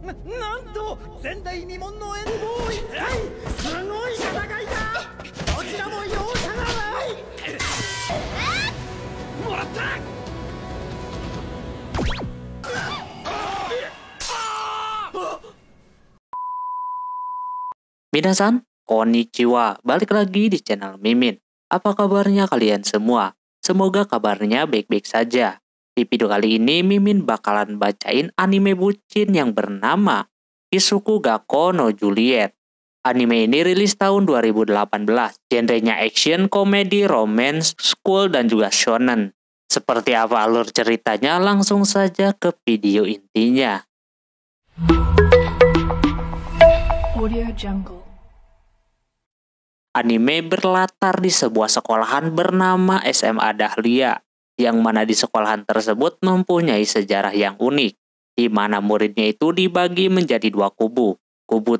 なんと前代未聞のエンボー一体すごい戦いだ。どちらも容赦がない。もらった。Minasan, konnichiwa. Balik lagi di channel Mimin. Apa kabarnya kalian semua? Semoga kabarnya baik-baik saja. Di video kali ini Mimin bakalan bacain anime bucin yang bernama Kisuku Gakko no Juliet. Anime ini rilis tahun 2018. Genrenya action, komedi, romance, school, dan juga shonen. Seperti apa alur ceritanya? Langsung saja ke video intinya. Audio Jungle. Anime berlatar di sebuah sekolahan bernama SMA Dahlia, yang mana di sekolahan tersebut mempunyai sejarah yang unik, di mana muridnya itu dibagi menjadi dua kubu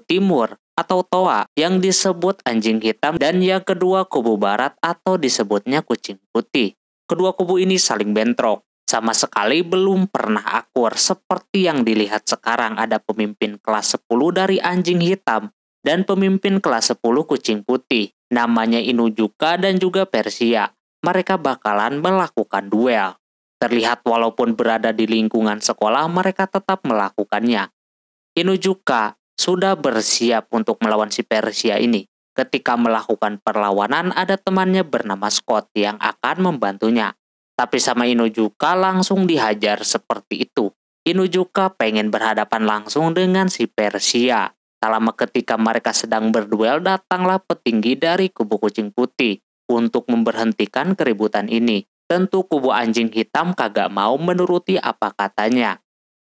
timur atau Toa yang disebut anjing hitam, dan yang kedua kubu barat atau disebutnya kucing putih. Kedua kubu ini saling bentrok, sama sekali belum pernah akur seperti yang dilihat sekarang. Ada pemimpin kelas 10 dari anjing hitam dan pemimpin kelas 10 kucing putih, namanya Inuzuka dan juga Persia. Mereka bakalan melakukan duel. Terlihat walaupun berada di lingkungan sekolah, mereka tetap melakukannya. Inuzuka sudah bersiap untuk melawan si Persia ini. Ketika melakukan perlawanan, ada temannya bernama Scott yang akan membantunya. Tapi sama Inuzuka langsung dihajar seperti itu. Inuzuka pengen berhadapan langsung dengan si Persia. Tak lama ketika mereka sedang berduel, datanglah petinggi dari kubu kucing putih untuk memberhentikan keributan ini. Tentu kubu anjing hitam kagak mau menuruti apa katanya.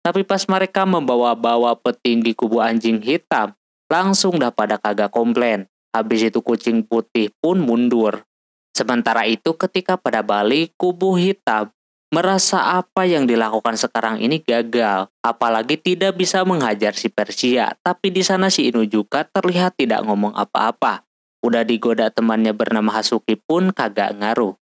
Tapi pas mereka membawa-bawa petinggi kubu anjing hitam, langsung dah pada kagak komplain. Habis itu kucing putih pun mundur. Sementara itu ketika pada balik, kubu hitam merasa apa yang dilakukan sekarang ini gagal, apalagi tidak bisa menghajar si Persia. Tapi di sana si Inuzuka terlihat tidak ngomong apa-apa. Udah digoda temannya bernama Hatsuki pun kagak ngaruh.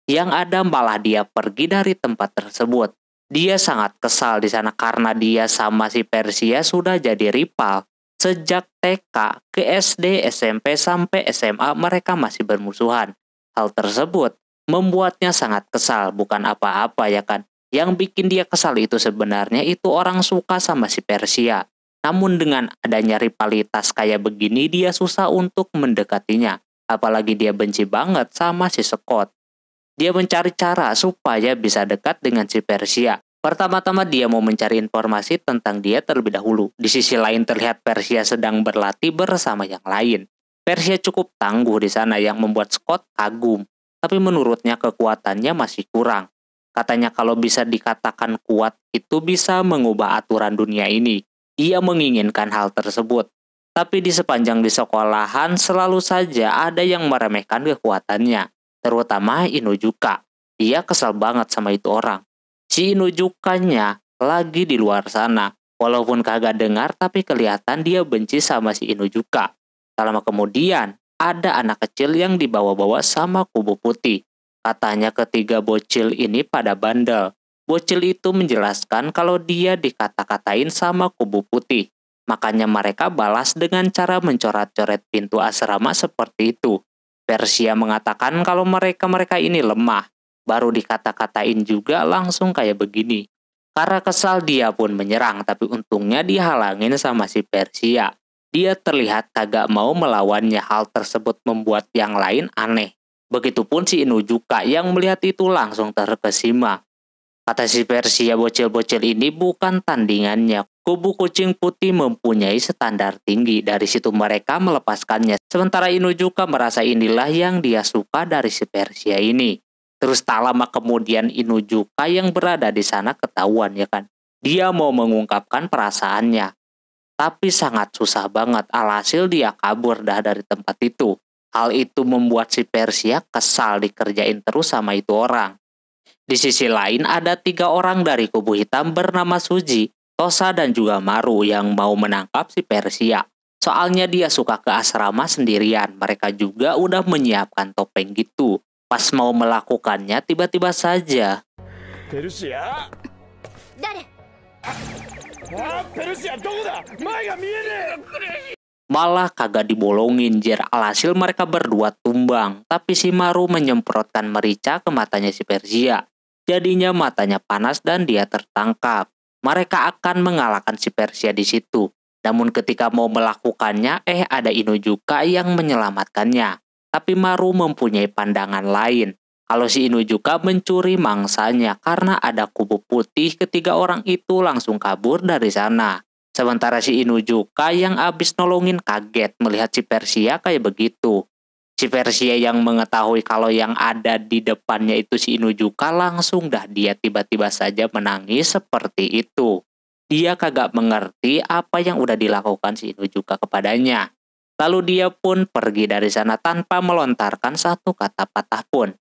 Yang ada malah dia pergi dari tempat tersebut. Dia sangat kesal di sana karena dia sama si Persia sudah jadi rival. Sejak TK ke SD, SMP, sampai SMA mereka masih bermusuhan. Hal tersebut membuatnya sangat kesal, bukan apa-apa ya kan. Yang bikin dia kesal itu sebenarnya itu orang suka sama si Persia. Namun dengan adanya rivalitas kayak begini, dia susah untuk mendekatinya. Apalagi dia benci banget sama si Scott. Dia mencari cara supaya bisa dekat dengan si Persia. Pertama-tama dia mau mencari informasi tentang dia terlebih dahulu. Di sisi lain terlihat Persia sedang berlatih bersama yang lain. Persia cukup tangguh di sana yang membuat Scott kagum. Tapi menurutnya kekuatannya masih kurang. Katanya kalau bisa dikatakan kuat itu bisa mengubah aturan dunia ini. Dia menginginkan hal tersebut. Tapi di sepanjang di sekolahan selalu saja ada yang meremehkan kekuatannya. Terutama Inuzuka. Dia kesal banget sama itu orang. Si Inuzukanya lagi di luar sana. Walaupun kagak dengar, tapi kelihatan dia benci sama si Inuzuka. Tak lama kemudian, ada anak kecil yang dibawa-bawa sama kubu putih. Katanya ketiga bocil ini pada bandel. Bocil itu menjelaskan kalau dia dikata-katain sama kubu putih. Makanya mereka balas dengan cara mencoret-coret pintu asrama seperti itu. Persia mengatakan kalau mereka ini lemah. Baru dikata-katain juga langsung kayak begini. Karena kesal dia pun menyerang, tapi untungnya dihalangin sama si Persia. Dia terlihat kagak mau melawannya. Hal tersebut membuat yang lain aneh. Begitupun si Inuzuka yang melihat itu langsung terkesima. Kata si Persia, bocil-bocil ini bukan tandingannya. Kubu kucing putih mempunyai standar tinggi. Dari situ mereka melepaskannya. Sementara Inuzuka merasa inilah yang dia suka dari si Persia ini. Terus tak lama kemudian Inuzuka yang berada di sana ketahuan ya kan. Dia mau mengungkapkan perasaannya. Tapi sangat susah banget. Alhasil dia kabur dah dari tempat itu. Hal itu membuat si Persia kesal dikerjain terus sama itu orang. Di sisi lain ada 3 orang dari kubu hitam bernama Suji, Tosa, dan juga Maru yang mau menangkap si Persia. Soalnya dia suka ke asrama sendirian. Mereka juga udah menyiapkan topeng gitu. Pas mau melakukannya, tiba-tiba saja ペルシア誰？ペルシアどこだ前が見えねえ Malah kagak dibolongin jir, alhasil mereka berdua tumbang. Tapi si Maru menyemprotkan merica ke matanya si Persia. Jadinya matanya panas dan dia tertangkap. Mereka akan mengalahkan si Persia di situ. Namun ketika mau melakukannya, ada Inuzuka yang menyelamatkannya. Tapi Maru mempunyai pandangan lain. Kalau si Inuzuka mencuri mangsanya karena ada kubu putih, ketiga orang itu langsung kabur dari sana. Sementara si Inuzuka yang abis nolongin kaget melihat si Persia kayak begitu. Si Persia yang mengetahui kalau yang ada di depannya itu si Inuzuka, langsung dah dia tiba-tiba saja menangis seperti itu. Dia kagak mengerti apa yang udah dilakukan si Inuzuka kepadanya. Lalu dia pun pergi dari sana tanpa melontarkan satu kata patah pun.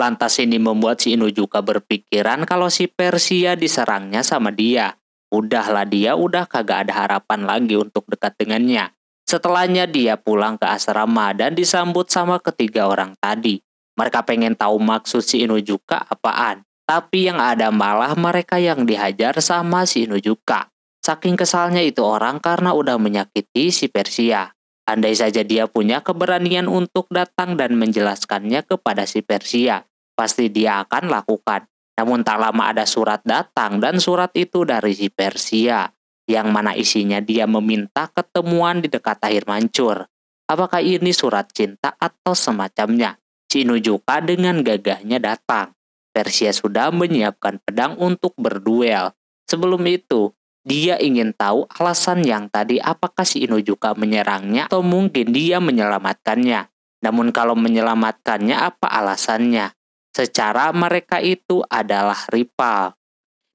Lantas ini membuat si Inuzuka berpikiran kalau si Persia diserangnya sama dia. Udahlah, dia udah kagak ada harapan lagi untuk dekat dengannya. Setelahnya dia pulang ke asrama dan disambut sama ketiga orang tadi. Mereka pengen tahu maksud si Inuzuka apaan. Tapi yang ada malah mereka yang dihajar sama si Inuzuka. Saking kesalnya itu orang karena udah menyakiti si Persia. Andai saja dia punya keberanian untuk datang dan menjelaskannya kepada si Persia, pasti dia akan lakukan. Namun tak lama ada surat datang dan surat itu dari si Persia. Yang mana isinya dia meminta ketemuan di dekat air mancur. Apakah ini surat cinta atau semacamnya? Si Inuzuka dengan gagahnya datang. Persia sudah menyiapkan pedang untuk berduel. Sebelum itu, dia ingin tahu alasan yang tadi, apakah si Inuzuka menyerangnya atau mungkin dia menyelamatkannya. Namun kalau menyelamatkannya, apa alasannya? Secara mereka itu adalah rival.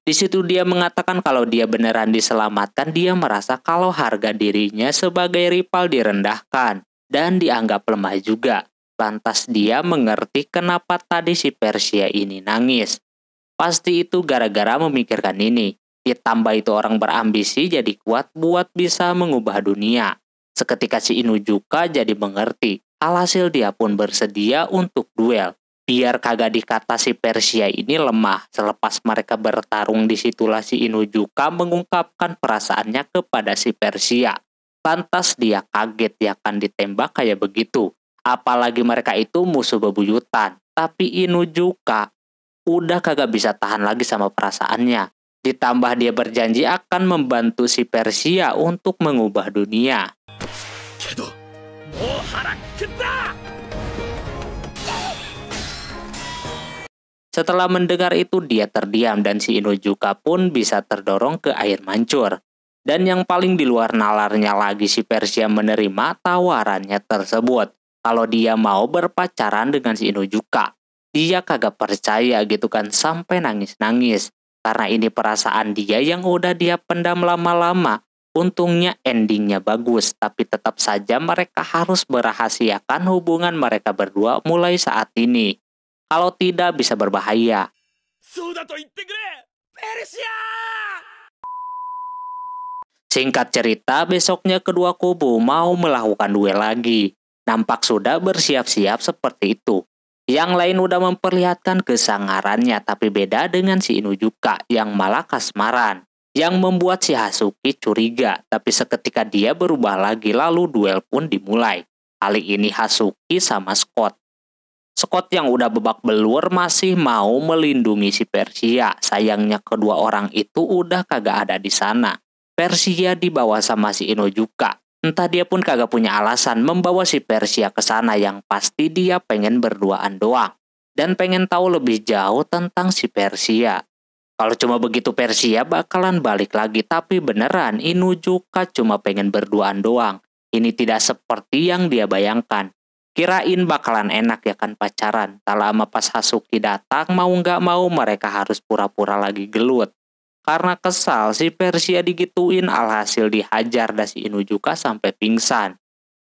Di situ dia mengatakan kalau dia beneran diselamatkan, dia merasa kalau harga dirinya sebagai rival direndahkan dan dianggap lemah juga. Lantas dia mengerti kenapa tadi si Persia ini nangis. Pasti itu gara-gara memikirkan ini. Ditambah itu orang berambisi jadi kuat buat bisa mengubah dunia. Seketika si Inuzuka jadi mengerti. Alhasil dia pun bersedia untuk duel. Biar kagak dikata si Persia ini lemah. Selepas mereka bertarung, disitulah si Inuzuka mengungkapkan perasaannya kepada si Persia. Lantas dia kaget dia akan ditembak kayak begitu. Apalagi mereka itu musuh bebuyutan. Tapi Inuzuka udah kagak bisa tahan lagi sama perasaannya. Ditambah dia berjanji akan membantu si Persia untuk mengubah dunia. Setelah mendengar itu dia terdiam dan si Inuzuka pun bisa terdorong ke air mancur. Dan yang paling di luar nalarnya lagi, si Persia menerima tawarannya tersebut. Kalau dia mau berpacaran dengan si Inuzuka. Dia kagak percaya gitu kan, sampai nangis-nangis. Karena ini perasaan dia yang udah dia pendam lama-lama. Untungnya endingnya bagus, tapi tetap saja mereka harus merahasiakan hubungan mereka berdua mulai saat ini. Kalau tidak bisa berbahaya. Singkat cerita, besoknya kedua kubu mau melakukan duel lagi. Nampak sudah bersiap-siap seperti itu. Yang lain udah memperlihatkan kesangarannya, tapi beda dengan si Inuzuka yang malah kasmaran. Yang membuat si Hatsuki curiga, tapi seketika dia berubah lagi lalu duel pun dimulai. Kali ini Hatsuki sama Scott. Scott yang udah babak belur masih mau melindungi si Persia. Sayangnya kedua orang itu udah kagak ada di sana. Persia dibawa sama si Inuzuka. Entah dia pun kagak punya alasan membawa si Persia ke sana, yang pasti dia pengen berduaan doang. Dan pengen tahu lebih jauh tentang si Persia. Kalau cuma begitu Persia bakalan balik lagi, tapi beneran Inuzuka cuma pengen berduaan doang. Ini tidak seperti yang dia bayangkan. Kirain bakalan enak ya kan pacaran. Tak lama pas Hatsuki datang, mau nggak mau mereka harus pura-pura lagi gelut. Karena kesal si Persia digituin, alhasil dihajar dah si Inuzuka sampai pingsan.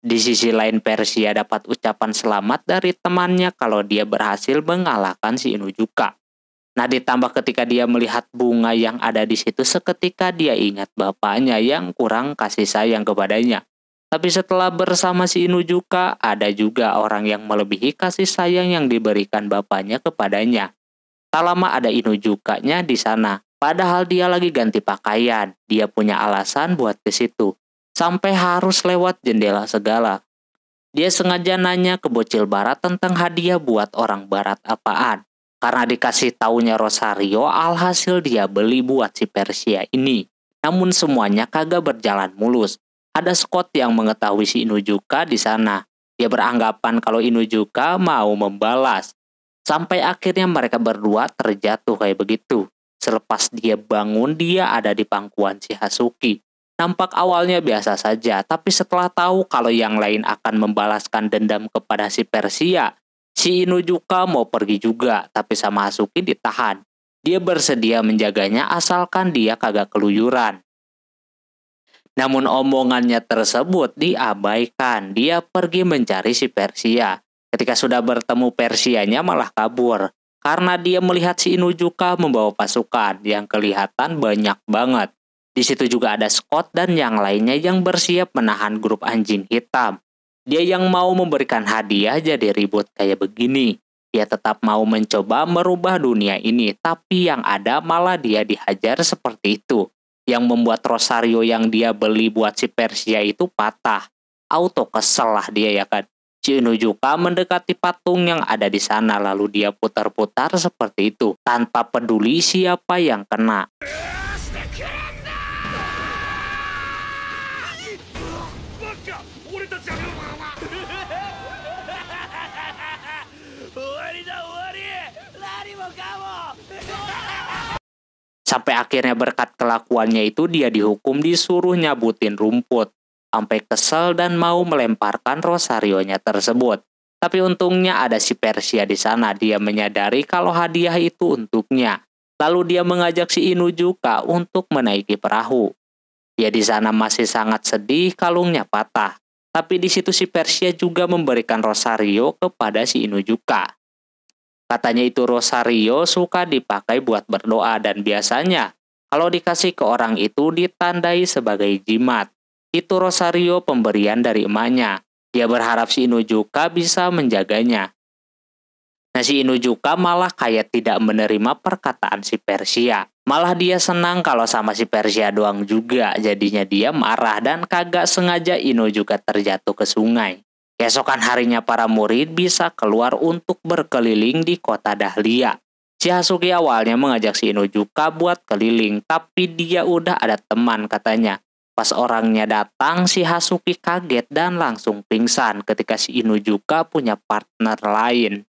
Di sisi lain Persia dapat ucapan selamat dari temannya kalau dia berhasil mengalahkan si Inuzuka. Nah, ditambah ketika dia melihat bunga yang ada di situ, seketika dia ingat bapaknya yang kurang kasih sayang kepadanya. Tapi setelah bersama si Inuzuka, ada juga orang yang melebihi kasih sayang yang diberikan bapaknya kepadanya. Tak lama ada Inujukanya di sana. Padahal dia lagi ganti pakaian. Dia punya alasan buat ke situ. Sampai harus lewat jendela segala. Dia sengaja nanya ke bocil barat tentang hadiah buat orang barat apaan. Karena dikasih taunya Rosario, alhasil dia beli buat si Persia ini. Namun semuanya kagak berjalan mulus. Ada Scott yang mengetahui si Inujuka di sana. Dia beranggapan kalau Inujuka mau membalas. Sampai akhirnya mereka berdua terjatuh kayak begitu. Selepas dia bangun, dia ada di pangkuan si Hasuki. Nampak awalnya biasa saja, tapi setelah tahu kalau yang lain akan membalaskan dendam kepada si Persia, si Inujuka mau pergi juga, tapi sama Hasuki ditahan. Dia bersedia menjaganya asalkan dia kagak keluyuran. Namun omongannya tersebut diabaikan. Dia pergi mencari si Persia. Ketika sudah bertemu Persianya malah kabur. Karena dia melihat si Inujuka membawa pasukan yang kelihatan banyak banget. Di situ juga ada Scott dan yang lainnya yang bersiap menahan grup anjing hitam. Dia yang mau memberikan hadiah jadi ribut kayak begini. Dia tetap mau mencoba merubah dunia ini, tapi yang ada malah dia dihajar seperti itu. Yang membuat Rosario yang dia beli buat si Persia itu patah. Auto kesel lah dia ya kan. Si Inujuka mendekati patung yang ada di sana lalu dia putar-putar seperti itu tanpa peduli siapa yang kena. Sampai akhirnya berkat kelakuannya itu dia dihukum disuruh nyabutin rumput. Sampai kesel dan mau melemparkan Rosarionya tersebut. Tapi untungnya ada si Persia di sana. Dia menyadari kalau hadiah itu untuknya. Lalu dia mengajak si Inujuka untuk menaiki perahu. Dia di sana masih sangat sedih, kalungnya patah. Tapi di situ si Persia juga memberikan Rosario kepada si Inujuka. Katanya itu Rosario suka dipakai buat berdoa dan biasanya kalau dikasih ke orang itu ditandai sebagai jimat. Itu Rosario pemberian dari emaknya. Dia berharap si Inujuka bisa menjaganya. Nah si Inujuka malah kayak tidak menerima perkataan si Persia. Malah dia senang kalau sama si Persia doang juga. Jadinya dia marah dan kagak sengaja Inujuka terjatuh ke sungai. Keesokan harinya para murid bisa keluar untuk berkeliling di kota Dahlia. Si Hasuki awalnya mengajak si Inujuka buat keliling. Tapi dia udah ada teman katanya. Pas orangnya datang, si Hasuki kaget dan langsung pingsan ketika si Inujuka punya partner lain.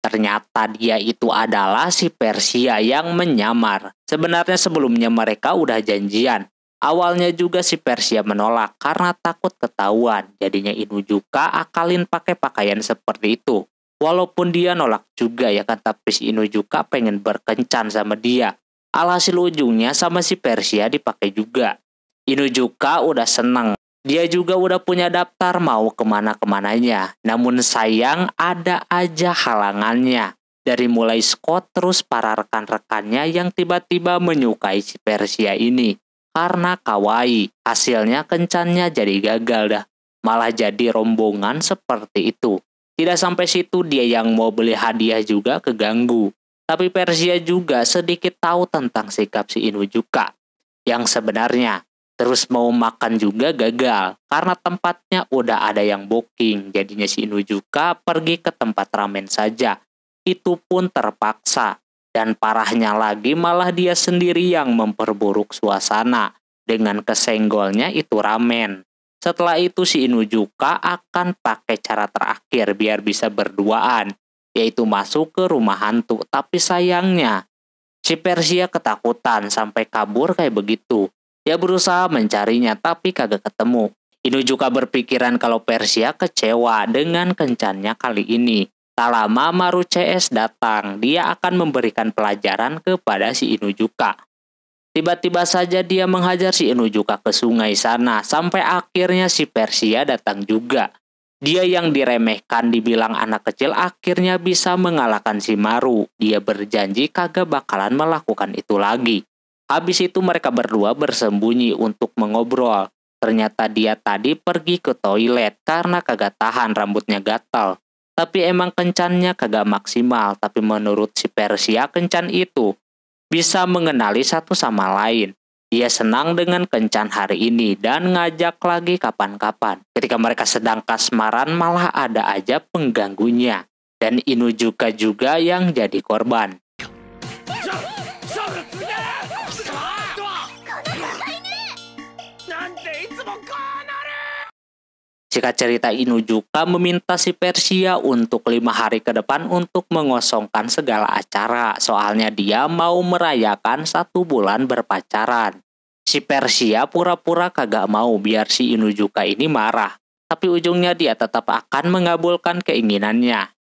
Ternyata dia itu adalah si Persia yang menyamar. Sebenarnya sebelumnya mereka udah janjian. Awalnya juga si Persia menolak karena takut ketahuan. Jadinya Inujuka akalin pakai pakaian seperti itu. Walaupun dia nolak juga ya kan, tapi si Inujuka pengen berkencan sama dia. Alhasil ujungnya sama si Persia dipakai juga. Inujuka udah seneng. Dia juga udah punya daftar mau kemana-kemananya. Namun sayang ada aja halangannya. Dari mulai Scott terus para rekan-rekannya yang tiba-tiba menyukai si Persia ini. Karena kawaii. Hasilnya kencannya jadi gagal dah. Malah jadi rombongan seperti itu. Tidak sampai situ dia yang mau beli hadiah juga keganggu. Tapi Persia juga sedikit tahu tentang sikap si Inujuka. Yang sebenarnya terus mau makan juga gagal karena tempatnya udah ada yang booking. Jadinya si Inujuka pergi ke tempat ramen saja. Itu pun terpaksa. Dan parahnya lagi malah dia sendiri yang memperburuk suasana. Dengan kesenggolnya itu ramen. Setelah itu si Inujuka akan pakai cara terakhir biar bisa berduaan. Yaitu masuk ke rumah hantu. Tapi sayangnya si Persia ketakutan sampai kabur kayak begitu. Dia berusaha mencarinya tapi kagak ketemu. Inujuka berpikiran kalau Persia kecewa dengan kencannya kali ini. Tak lama Maru CS datang. Dia akan memberikan pelajaran kepada si Inujuka. Tiba-tiba saja dia menghajar si Inujuka ke sungai sana. Sampai akhirnya si Persia datang juga. Dia yang diremehkan dibilang anak kecil akhirnya bisa mengalahkan si Maru. Dia berjanji kagak bakalan melakukan itu lagi. Habis itu mereka berdua bersembunyi untuk mengobrol. Ternyata dia tadi pergi ke toilet karena kagak tahan rambutnya gatal. Tapi emang kencannya kagak maksimal, tapi menurut si Persia kencan itu bisa mengenali satu sama lain. Dia senang dengan kencan hari ini dan ngajak lagi kapan-kapan. Ketika mereka sedang kasmaran malah ada aja pengganggunya. Dan Inuzuka juga yang jadi korban. Singkat cerita, Inuzuka meminta si Persia untuk 5 hari ke depan untuk mengosongkan segala acara. Soalnya dia mau merayakan 1 bulan berpacaran. Si Persia pura-pura kagak mau biar si Inuzuka ini marah. Tapi ujungnya dia tetap akan mengabulkan keinginannya.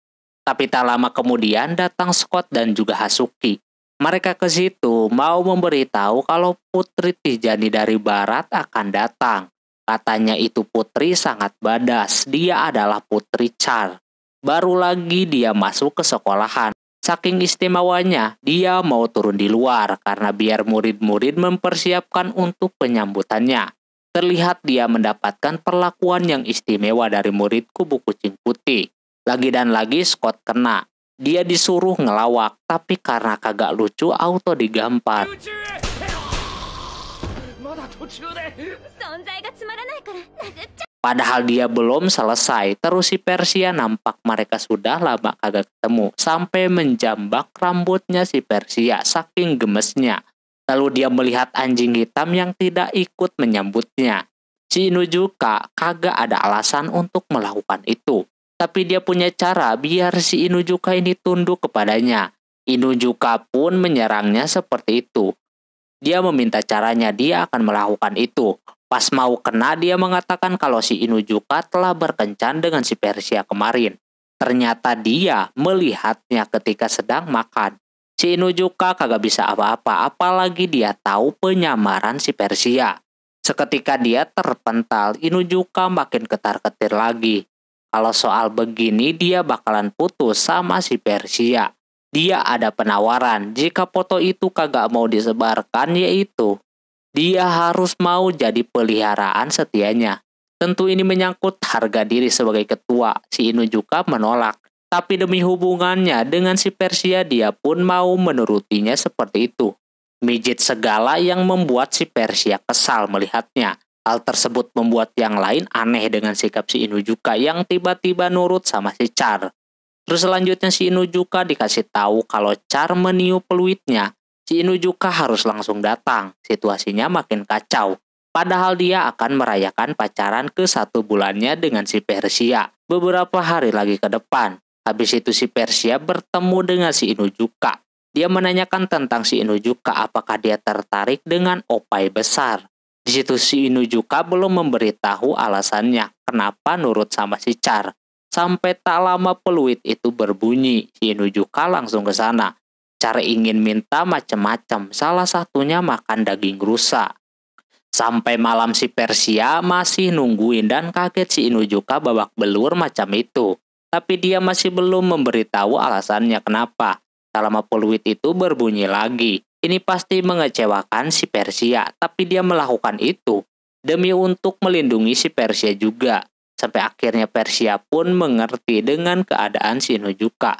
Tapi tak lama kemudian datang Scott dan juga Hasuki. Mereka ke situ mau memberitahu kalau Putri Tijani dari Barat akan datang. Katanya itu putri sangat badas, dia adalah putri Char. Baru lagi dia masuk ke sekolahan. Saking istimewanya, dia mau turun di luar karena biar murid-murid mempersiapkan untuk penyambutannya. Terlihat dia mendapatkan perlakuan yang istimewa dari murid kubu kucing putih. Lagi dan lagi Scott kena. Dia disuruh ngelawak, tapi karena kagak lucu auto digampar. Padahal dia belum selesai, terus si Persia nampak mereka sudah lama kagak ketemu, sampai menjambak rambutnya si Persia saking gemesnya. Lalu dia melihat anjing hitam yang tidak ikut menyambutnya. Si Inuzuka kagak ada alasan untuk melakukan itu, tapi dia punya cara biar si Inuzuka ini tunduk kepadanya. Inuzuka pun menyerangnya seperti itu. Dia meminta caranya, dia akan melakukan itu. Pas mau kena, dia mengatakan kalau si Inuzuka telah berkencan dengan si Persia kemarin. Ternyata dia melihatnya ketika sedang makan. Si Inuzuka kagak bisa apa-apa, apalagi dia tahu penyamaran si Persia. Seketika dia terpental, Inuzuka makin ketar-ketir lagi. Kalau soal begini, dia bakalan putus sama si Persia. Dia ada penawaran, jika foto itu kagak mau disebarkan, yaitu dia harus mau jadi peliharaan setianya. Tentu ini menyangkut harga diri sebagai ketua. Si Inuzuka menolak. Tapi demi hubungannya dengan si Persia, dia pun mau menurutinya seperti itu. Mijit segala yang membuat si Persia kesal melihatnya. Hal tersebut membuat yang lain aneh dengan sikap si Inuzuka yang tiba-tiba nurut sama si Char. Terus selanjutnya si Inuzuka dikasih tahu kalau Char meniup peluitnya. Si Inuzuka harus langsung datang. Situasinya makin kacau. Padahal dia akan merayakan pacaran ke 1 bulannya dengan si Persia beberapa hari lagi ke depan. Habis itu si Persia bertemu dengan si Inuzuka. Dia menanyakan tentang si Inuzuka apakah dia tertarik dengan opai besar. Di situ si Inuzuka belum memberitahu alasannya kenapa nurut sama si Char. Sampai tak lama peluit itu berbunyi, si Inuzuka langsung ke sana. Char ingin minta macam-macam, salah satunya makan daging rusa. Sampai malam si Persia masih nungguin dan kaget si Inuzuka babak belur macam itu. Tapi dia masih belum memberitahu alasannya kenapa. Tak lama peluit itu berbunyi lagi. Ini pasti mengecewakan si Persia, tapi dia melakukan itu demi untuk melindungi si Persia juga. Sampai akhirnya Persia pun mengerti dengan keadaan si Inuzuka.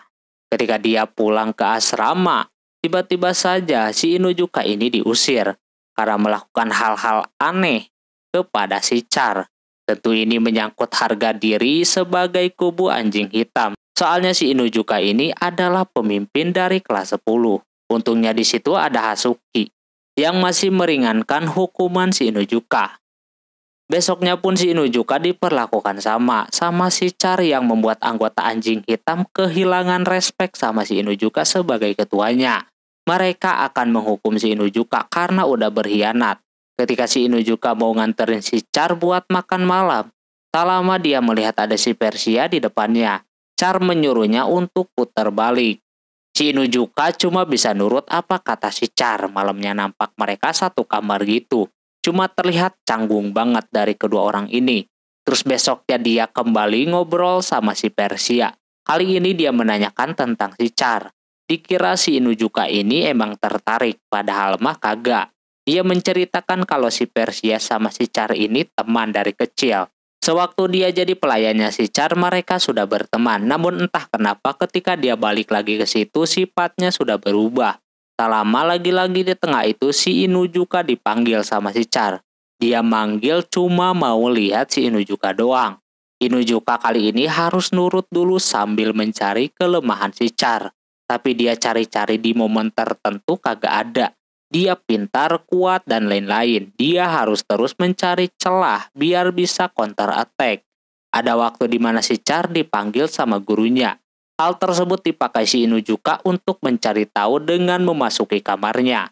Ketika dia pulang ke asrama, tiba-tiba saja si Inuzuka ini diusir karena melakukan hal-hal aneh kepada si Char. Tentu ini menyangkut harga diri sebagai kubu anjing hitam. Soalnya si Inuzuka ini adalah pemimpin dari kelas 10. Untungnya di situ ada Hasuki yang masih meringankan hukuman si Inuzuka. Besoknya pun si Inuzuka diperlakukan sama si Char yang membuat anggota anjing hitam kehilangan respek sama si Inuzuka sebagai ketuanya. Mereka akan menghukum si Inuzuka karena udah berkhianat. Ketika si Inuzuka mau nganterin si Char buat makan malam, tak lama dia melihat ada si Persia di depannya. Char menyuruhnya untuk putar balik. Si Inuzuka cuma bisa nurut apa kata si Char. Malamnya nampak mereka satu kamar gitu. Cuma terlihat canggung banget dari kedua orang ini. Terus besoknya dia kembali ngobrol sama si Persia. Kali ini dia menanyakan tentang si Char. Dikira si Inuzuka ini emang tertarik, padahal mah kagak. Dia menceritakan kalau si Persia sama si Char ini teman dari kecil. Sewaktu dia jadi pelayannya si Char, mereka sudah berteman. Namun entah kenapa ketika dia balik lagi ke situ, sifatnya sudah berubah. Tak lama lagi-lagi di tengah itu si Inuzuka dipanggil sama si Char. Dia manggil cuma mau lihat si Inuzuka doang. Inuzuka kali ini harus nurut dulu sambil mencari kelemahan si Char. Tapi dia cari-cari di momen tertentu kagak ada. Dia pintar, kuat, dan lain-lain. Dia harus terus mencari celah biar bisa counter attack. Ada waktu di mana si Char dipanggil sama gurunya. Hal tersebut dipakai si Inuzuka untuk mencari tahu dengan memasuki kamarnya.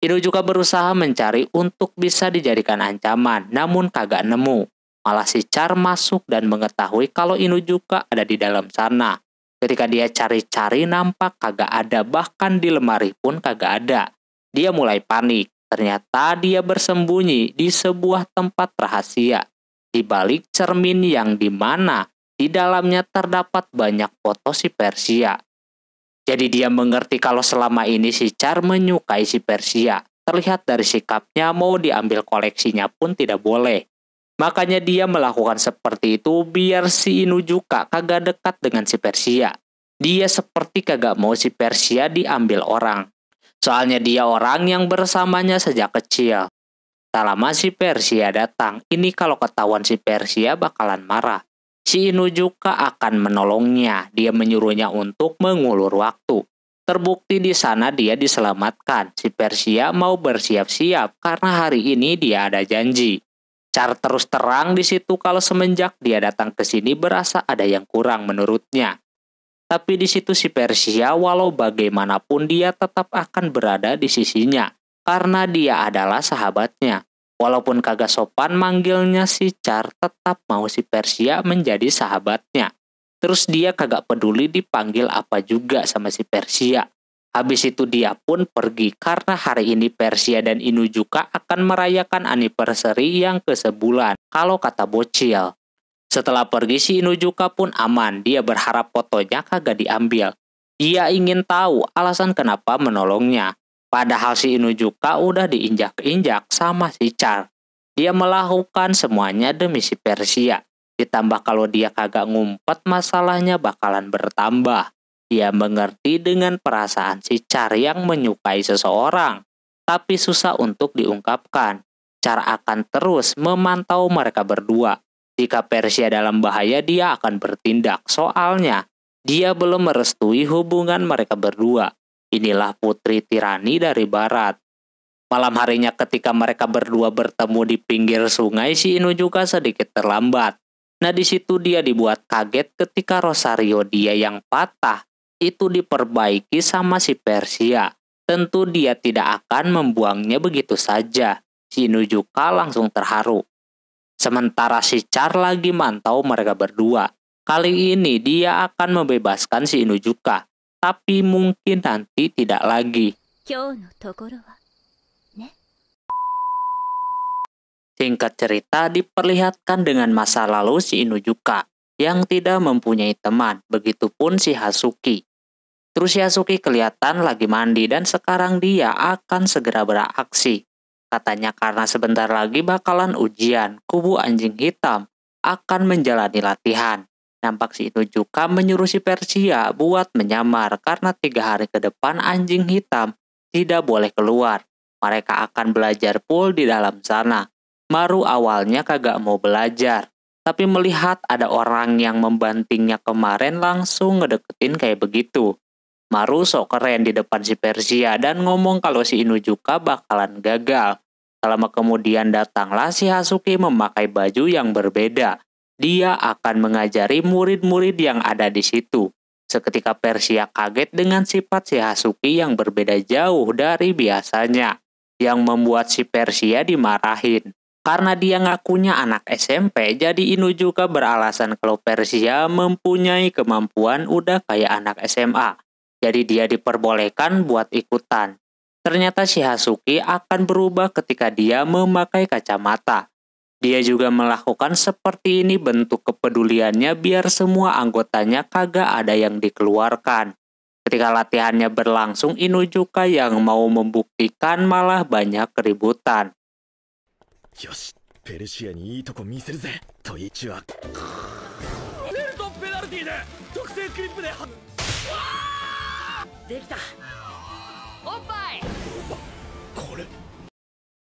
Inuzuka berusaha mencari untuk bisa dijadikan ancaman, namun kagak nemu. Malah si Char masuk dan mengetahui kalau Inuzuka ada di dalam sana. Ketika dia cari-cari nampak kagak ada, bahkan di lemari pun kagak ada. Dia mulai panik. Ternyata dia bersembunyi di sebuah tempat rahasia, di balik cermin yang dimana di dalamnya terdapat banyak foto si Persia. Jadi dia mengerti kalau selama ini si Char menyukai si Persia. Terlihat dari sikapnya mau diambil koleksinya pun tidak boleh. Makanya dia melakukan seperti itu biar si Inuzuka kagak dekat dengan si Persia. Dia seperti kagak mau si Persia diambil orang. Soalnya dia orang yang bersamanya sejak kecil. Tak lama si Persia datang. Ini kalau ketahuan si Persia bakalan marah. Si Inuzuka akan menolongnya. Dia menyuruhnya untuk mengulur waktu. Terbukti di sana dia diselamatkan. Si Persia mau bersiap-siap karena hari ini dia ada janji. Char terus terang di situ kalau semenjak dia datang ke sini berasa ada yang kurang menurutnya. Tapi di situ si Persia walau bagaimanapun dia tetap akan berada di sisinya. Karena dia adalah sahabatnya. Walaupun kagak sopan manggilnya si Char, tetap mau si Persia menjadi sahabatnya. Terus dia kagak peduli dipanggil apa juga sama si Persia. Habis itu dia pun pergi karena hari ini Persia dan Inuzuka akan merayakan anniversary yang ke-sebulan. Kalau kata bocil. Setelah pergi si Inuzuka pun aman, dia berharap fotonya kagak diambil. Dia ingin tahu alasan kenapa menolongnya. Padahal si Inuzuka udah diinjak-injak sama si Char. Dia melakukan semuanya demi si Persia. Ditambah kalau dia kagak ngumpet masalahnya bakalan bertambah. Dia mengerti dengan perasaan si Char yang menyukai seseorang. Tapi susah untuk diungkapkan. Char akan terus memantau mereka berdua. Jika Persia dalam bahaya, dia akan bertindak. Soalnya, dia belum merestui hubungan mereka berdua. Inilah putri tirani dari barat. Malam harinya ketika mereka berdua bertemu di pinggir sungai, si Inuzuka sedikit terlambat. Nah di situ dia dibuat kaget ketika rosario dia yang patah itu diperbaiki sama si Persia. Tentu dia tidak akan membuangnya begitu saja. Si Inuzuka langsung terharu. Sementara si Char lagi mantau mereka berdua. Kali ini dia akan membebaskan si Inuzuka. Tapi mungkin nanti tidak lagi. Singkat cerita diperlihatkan dengan masa lalu si Inuzuka yang tidak mempunyai teman. Begitupun si Hatsuki. Terus si Hatsuki kelihatan lagi mandi dan sekarang dia akan segera beraksi. Katanya karena sebentar lagi bakalan ujian, kubu anjing hitam akan menjalani latihan. Nampak si Inuzuka menyuruh si Persia buat menyamar karena 3 hari ke depan anjing hitam tidak boleh keluar. Mereka akan belajar full di dalam sana. Maru awalnya kagak mau belajar. Tapi melihat ada orang yang membantingnya kemarin langsung ngedeketin kayak begitu. Maru sok keren di depan si Persia dan ngomong kalau si Inuzuka bakalan gagal. Lama kemudian datanglah si Hatsuki memakai baju yang berbeda. Dia akan mengajari murid-murid yang ada di situ. Seketika Persia kaget dengan sifat si Hatsuki yang berbeda jauh dari biasanya. Yang membuat si Persia dimarahin. Karena dia ngakunya anak SMP, jadi Inuzuka beralasan kalau Persia mempunyai kemampuan udah kayak anak SMA. Jadi dia diperbolehkan buat ikutan. Ternyata si Hatsuki akan berubah ketika dia memakai kacamata. Dia juga melakukan seperti ini bentuk kepeduliannya biar semua anggotanya kagak ada yang dikeluarkan. Ketika latihannya berlangsung, Inuzuka yang mau membuktikan malah banyak keributan. Yoshi, Persia ni ii toko miseru ze. と一はベルトペナルティーで特製クリップでできたおっぱいこれ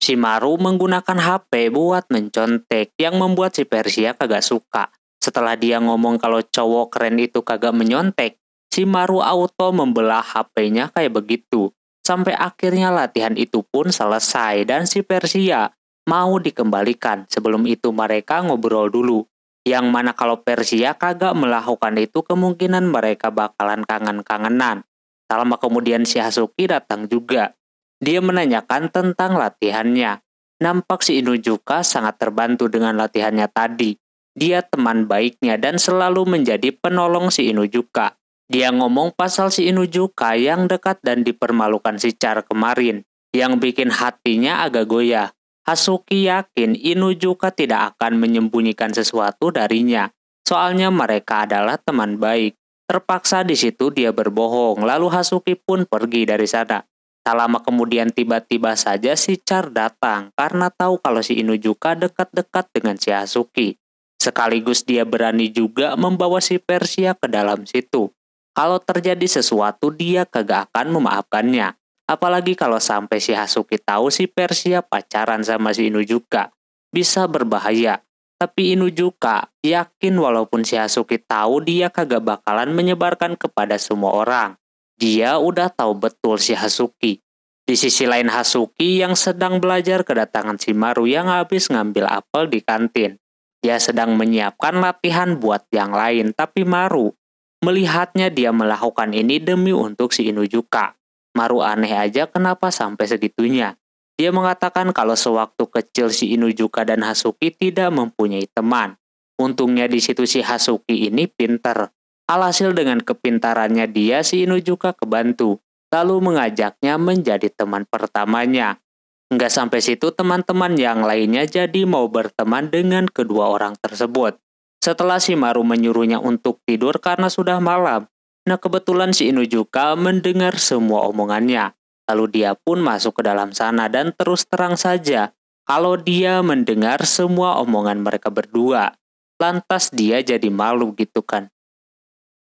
Shimaru menggunakan HP buat mencontek yang membuat si Persia kagak suka. Setelah dia ngomong kalau cowok keren itu kagak menyontek, Shimaru auto membelah HP-nya kayak begitu. Sampai akhirnya latihan itu pun selesai dan si Persia mau dikembalikan. Sebelum itu mereka ngobrol dulu. Yang mana kalau Persia kagak melakukan itu kemungkinan mereka bakalan kangen-kangenan. Tak lama kemudian si Hasuki datang juga. Dia menanyakan tentang latihannya. Nampak si Inuzuka sangat terbantu dengan latihannya tadi. Dia teman baiknya dan selalu menjadi penolong si Inuzuka. Dia ngomong pasal si Inuzuka yang dekat dan dipermalukan si Char kemarin, yang bikin hatinya agak goyah. Hasuki yakin Inuzuka tidak akan menyembunyikan sesuatu darinya. Soalnya mereka adalah teman baik. Terpaksa di situ dia berbohong, lalu Hasuki pun pergi dari sana. Tak lama kemudian tiba-tiba saja si Char datang karena tahu kalau si Inuzuka dekat-dekat dengan si Hasuki. Sekaligus dia berani juga membawa si Persia ke dalam situ. Kalau terjadi sesuatu dia kagak akan memaafkannya. Apalagi kalau sampai si Hasuki tahu si Persia pacaran sama si Inuzuka. Bisa berbahaya. Tapi Inuzuka yakin walaupun si Hasuki tahu dia kagak bakalan menyebarkan kepada semua orang. Dia udah tahu betul si Hasuki. Di sisi lain Hasuki yang sedang belajar kedatangan Shimaru yang habis ngambil apel di kantin. Dia sedang menyiapkan latihan buat yang lain, tapi Maru melihatnya dia melakukan ini demi untuk si Inuzuka. Maru aneh aja kenapa sampai segitunya. Dia mengatakan kalau sewaktu kecil si Inuzuka dan Hasuki tidak mempunyai teman. Untungnya di situ si Hasuki ini pinter. Alhasil dengan kepintarannya dia si Inuzuka kebantu. Lalu mengajaknya menjadi teman pertamanya. Nggak sampai situ teman-teman yang lainnya jadi mau berteman dengan kedua orang tersebut. Setelah Shimaru menyuruhnya untuk tidur karena sudah malam. Nah kebetulan si Inuzuka mendengar semua omongannya. Lalu dia pun masuk ke dalam sana dan terus terang saja kalau dia mendengar semua omongan mereka berdua. Lantas dia jadi malu gitu kan.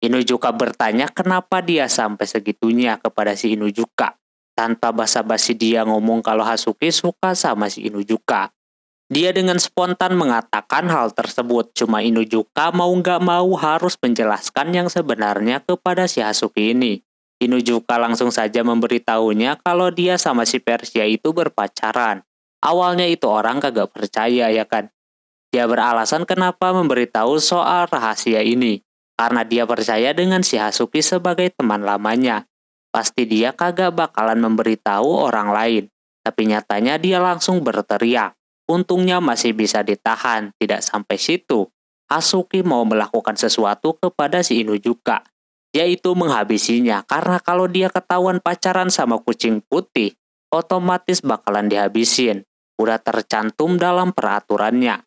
Inuzuka bertanya kenapa dia sampai segitunya kepada si Inuzuka. Tanpa basa-basi dia ngomong kalau Hasuki suka sama si Inuzuka. Dia dengan spontan mengatakan hal tersebut, cuma Inuzuka mau nggak mau harus menjelaskan yang sebenarnya kepada si Hasuki ini. Inuzuka langsung saja memberitahunya kalau dia sama si Persia itu berpacaran. Awalnya itu orang kagak percaya ya kan. Dia beralasan kenapa memberitahu soal rahasia ini. Karena dia percaya dengan si Hasuki sebagai teman lamanya. Pasti dia kagak bakalan memberitahu orang lain. Tapi nyatanya dia langsung berteriak. Untungnya masih bisa ditahan, tidak sampai situ. Hasuki mau melakukan sesuatu kepada si Inuzuka, yaitu menghabisinya karena kalau dia ketahuan pacaran sama kucing putih, otomatis bakalan dihabisin. Udah tercantum dalam peraturannya.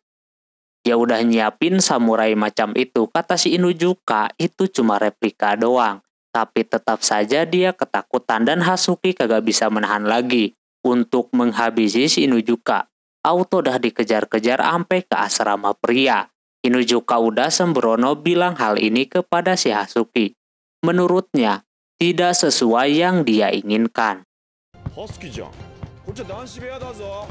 Dia udah nyiapin samurai macam itu, kata si Inuzuka itu cuma replika doang. Tapi tetap saja dia ketakutan dan Hasuki kagak bisa menahan lagi untuk menghabisi si Inuzuka. Auto dah dikejar-kejar sampai ke asrama pria. Inuzuka udah sembrono bilang hal ini kepada si Hasuki. Menurutnya, tidak sesuai yang dia inginkan. Hasuki-chan, kocha danshi beya da zo.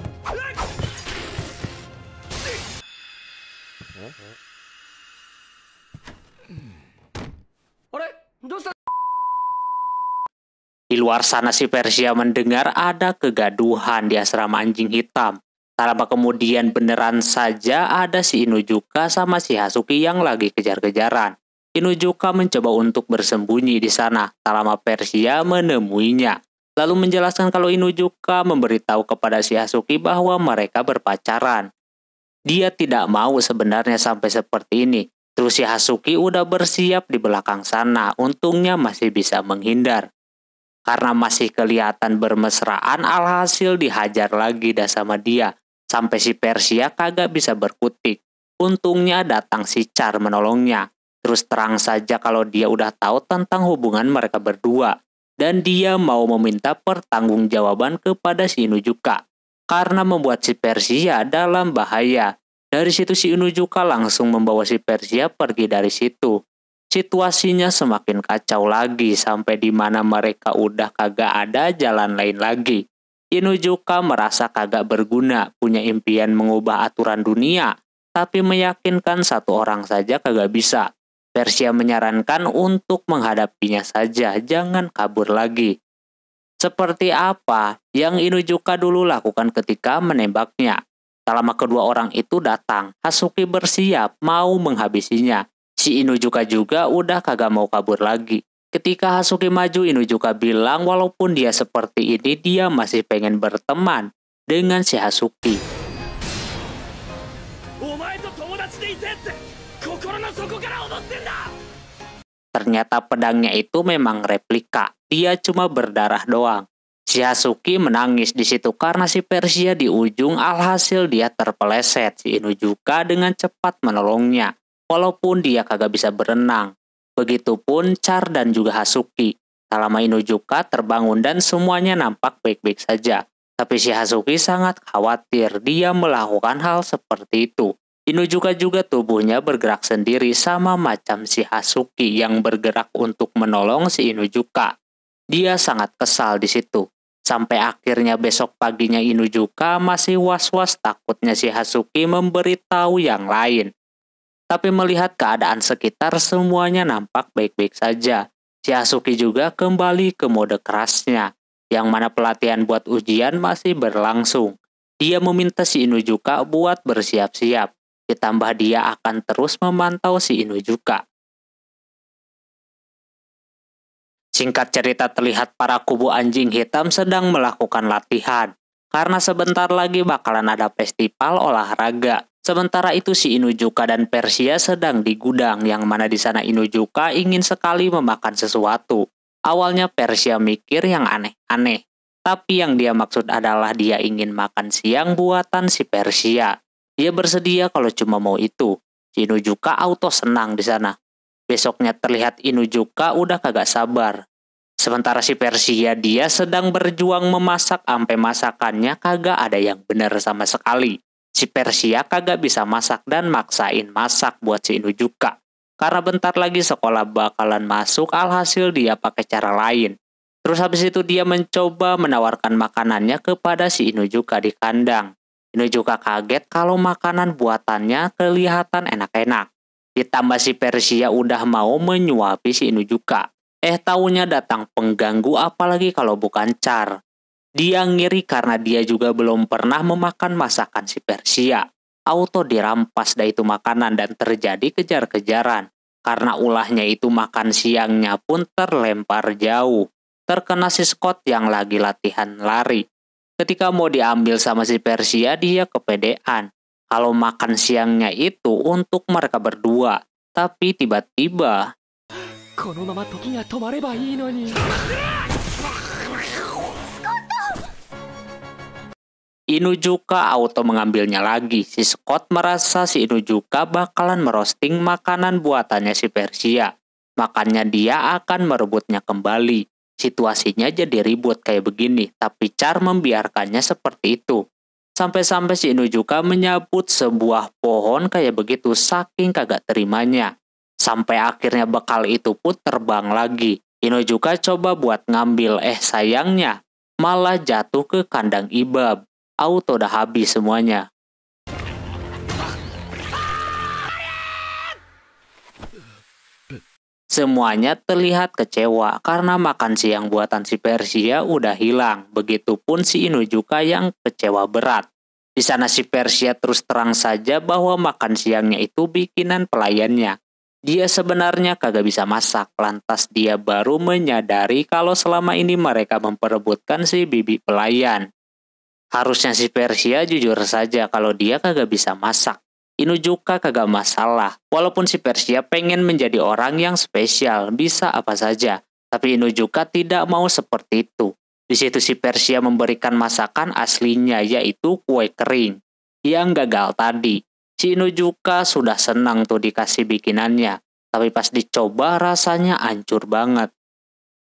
Di luar sana si Persia mendengar ada kegaduhan di asrama anjing hitam. Tak lama kemudian beneran saja ada si Inuzuka sama si Hasuki yang lagi kejar-kejaran. Inuzuka mencoba untuk bersembunyi di sana. Tak lama Persia menemuinya. Lalu menjelaskan kalau Inuzuka memberitahu kepada si Hasuki bahwa mereka berpacaran. Dia tidak mau sebenarnya sampai seperti ini. Terus si Hasuki udah bersiap di belakang sana. Untungnya masih bisa menghindar. Karena masih kelihatan bermesraan, alhasil dihajar lagi dah sama dia. Sampai si Persia kagak bisa berkutik. Untungnya datang si Char menolongnya. Terus terang saja kalau dia udah tahu tentang hubungan mereka berdua. Dan dia mau meminta pertanggungjawaban kepada si Inuzuka. Karena membuat si Persia dalam bahaya. Dari situ si Inuzuka langsung membawa si Persia pergi dari situ. Situasinya semakin kacau lagi sampai di mana mereka udah kagak ada jalan lain lagi. Inuzuka merasa kagak berguna, punya impian mengubah aturan dunia, tapi meyakinkan satu orang saja kagak bisa. Persia menyarankan untuk menghadapinya saja, jangan kabur lagi. Seperti apa yang Inuzuka dulu lakukan ketika menembaknya. Selama kedua orang itu datang, Hasuki bersiap mau menghabisinya. Si Inuzuka juga udah kagak mau kabur lagi. Ketika Hasuki maju, Inuzuka bilang walaupun dia seperti ini, dia masih pengen berteman dengan si Hasuki. お前と友達でいてって心の底から思ってんだ。 Ternyata pedangnya itu memang replika, dia cuma berdarah doang. Si Hasuki menangis di situ karena si Persia di ujung, alhasil dia terpeleset. Si Inuzuka dengan cepat menolongnya, walaupun dia kagak bisa berenang. Begitupun Char dan juga Hasuki. Selama Inuzuka terbangun dan semuanya nampak baik-baik saja. Tapi si Hasuki sangat khawatir dia melakukan hal seperti itu. Inuzuka juga tubuhnya bergerak sendiri sama macam si Hasuki yang bergerak untuk menolong si Inuzuka. Dia sangat kesal di situ. Sampai akhirnya besok paginya Inuzuka masih was-was takutnya si Hasuki memberitahu yang lain. Tapi melihat keadaan sekitar semuanya nampak baik-baik saja. Si Hasuki juga kembali ke mode kerasnya, yang mana pelatihan buat ujian masih berlangsung. Dia meminta si Inuzuka buat bersiap-siap. Ditambah dia akan terus memantau si Inuzuka. Singkat cerita terlihat para kubu anjing hitam sedang melakukan latihan. Karena sebentar lagi bakalan ada festival olahraga. Sementara itu si Inuzuka dan Persia sedang di gudang, yang mana di sana Inuzuka ingin sekali memakan sesuatu. Awalnya Persia mikir yang aneh-aneh. Tapi yang dia maksud adalah dia ingin makan siang buatan si Persia. Dia bersedia kalau cuma mau itu. Si Inuzuka auto senang di sana. Besoknya terlihat Inuzuka udah kagak sabar. Sementara si Persia dia sedang berjuang memasak sampai masakannya kagak ada yang benar sama sekali. Si Persia kagak bisa masak dan maksain masak buat si Inuzuka. Karena bentar lagi sekolah bakalan masuk, alhasil dia pakai cara lain. Terus habis itu dia mencoba menawarkan makanannya kepada si Inuzuka di kandang. Inuzuka kaget kalau makanan buatannya kelihatan enak-enak. Ditambah si Persia udah mau menyuapi si Inuzuka. Taunya datang pengganggu, apalagi kalau bukan Char. Dia ngiri karena dia juga belum pernah memakan masakan si Persia. Auto dirampas dah itu makanan dan terjadi kejar-kejaran. Karena ulahnya itu makan siangnya pun terlempar jauh. Terkena si Scott yang lagi latihan lari. Ketika mau diambil sama si Persia, dia kepedean. Kalau makan siangnya itu untuk mereka berdua. Tapi tiba-tiba... Inuzuka auto mengambilnya lagi. Si Scott merasa si Inuzuka bakalan merosting makanan buatannya si Persia. Makanya dia akan merebutnya kembali. Situasinya jadi ribut kayak begini, tapi Char membiarkannya seperti itu. Sampai-sampai si Inuzuka menyabut sebuah pohon kayak begitu, saking kagak terimanya. Sampai akhirnya bekal itu pun terbang lagi. Inuzuka coba buat ngambil, sayangnya malah jatuh ke kandang Ibab. Auto udah habis semuanya. Semuanya terlihat kecewa karena makan siang buatan si Persia udah hilang. Begitupun si Inuzuka yang kecewa berat. Di sana si Persia terus terang saja bahwa makan siangnya itu bikinan pelayannya. Dia sebenarnya kagak bisa masak, lantas dia baru menyadari kalau selama ini mereka memperebutkan si bibi pelayan. Harusnya si Persia jujur saja kalau dia kagak bisa masak. Inuzuka kagak masalah, walaupun si Persia pengen menjadi orang yang spesial, bisa apa saja. Tapi Inuzuka tidak mau seperti itu. Di situ si Persia memberikan masakan aslinya, yaitu kue kering yang gagal tadi. Si Inuzuka sudah senang tuh dikasih bikinannya, tapi pas dicoba rasanya hancur banget.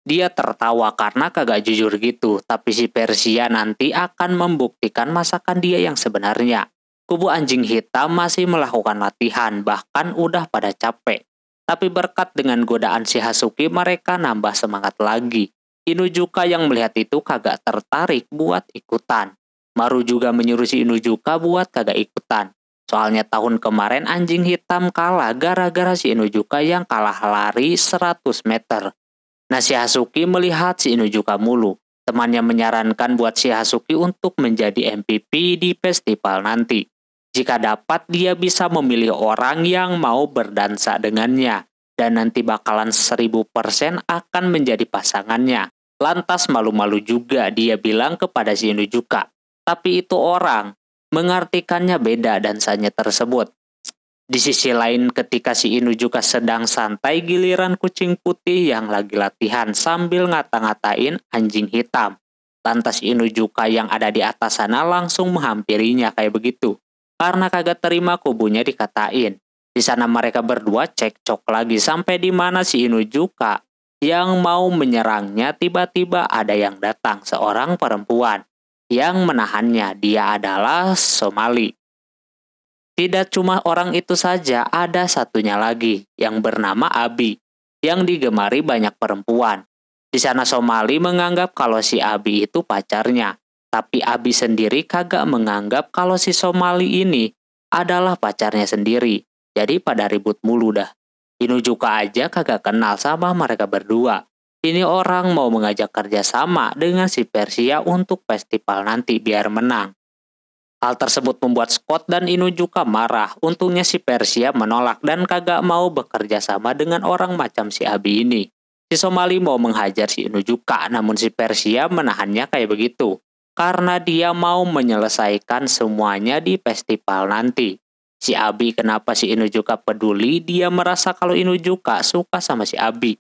Dia tertawa karena kagak jujur gitu, tapi si Persia nanti akan membuktikan masakan dia yang sebenarnya. Kubu anjing hitam masih melakukan latihan, bahkan udah pada capek. Tapi berkat dengan godaan si Hasuki, mereka nambah semangat lagi. Inujuka yang melihat itu kagak tertarik buat ikutan. Maru juga menyuruh si Inujuka buat kagak ikutan. Soalnya tahun kemarin anjing hitam kalah gara-gara si Inujuka yang kalah lari 100 meter. Nah, si Hasuki melihat si Inujuka mulu. Temannya menyarankan buat si Hasuki untuk menjadi MVP di festival nanti. Jika dapat, dia bisa memilih orang yang mau berdansa dengannya. Dan nanti bakalan 1000% akan menjadi pasangannya. Lantas malu-malu juga dia bilang kepada si Inujuka. Tapi itu orang. Mengartikannya beda dansanya tersebut. Di sisi lain ketika si Inujuka sedang santai, giliran kucing putih yang lagi latihan sambil ngata-ngatain anjing hitam. Lantas Inujuka yang ada di atas sana langsung menghampirinya kayak begitu. Karena kagak terima kubunya dikatain. Di sana mereka berdua cekcok lagi sampai di mana si Inujuka yang mau menyerangnya tiba-tiba ada yang datang, seorang perempuan. Yang menahannya, dia adalah Somali. Tidak cuma orang itu saja, ada satunya lagi yang bernama Abi, yang digemari banyak perempuan. Di sana Somali menganggap kalau si Abi itu pacarnya, tapi Abi sendiri kagak menganggap kalau si Somali ini adalah pacarnya sendiri. Jadi pada ribut mulu dah. Inujuka aja kagak kenal sama mereka berdua. Ini orang mau mengajak kerjasama dengan si Persia untuk festival nanti biar menang. Hal tersebut membuat Scott dan Inujuka marah. Untungnya si Persia menolak dan kagak mau bekerja sama dengan orang macam si Abi ini. Si Somali mau menghajar si Inujuka, namun si Persia menahannya kayak begitu. Karena dia mau menyelesaikan semuanya di festival nanti. Si Abi kenapa si Inujuka peduli, dia merasa kalau Inujuka suka sama si Abi.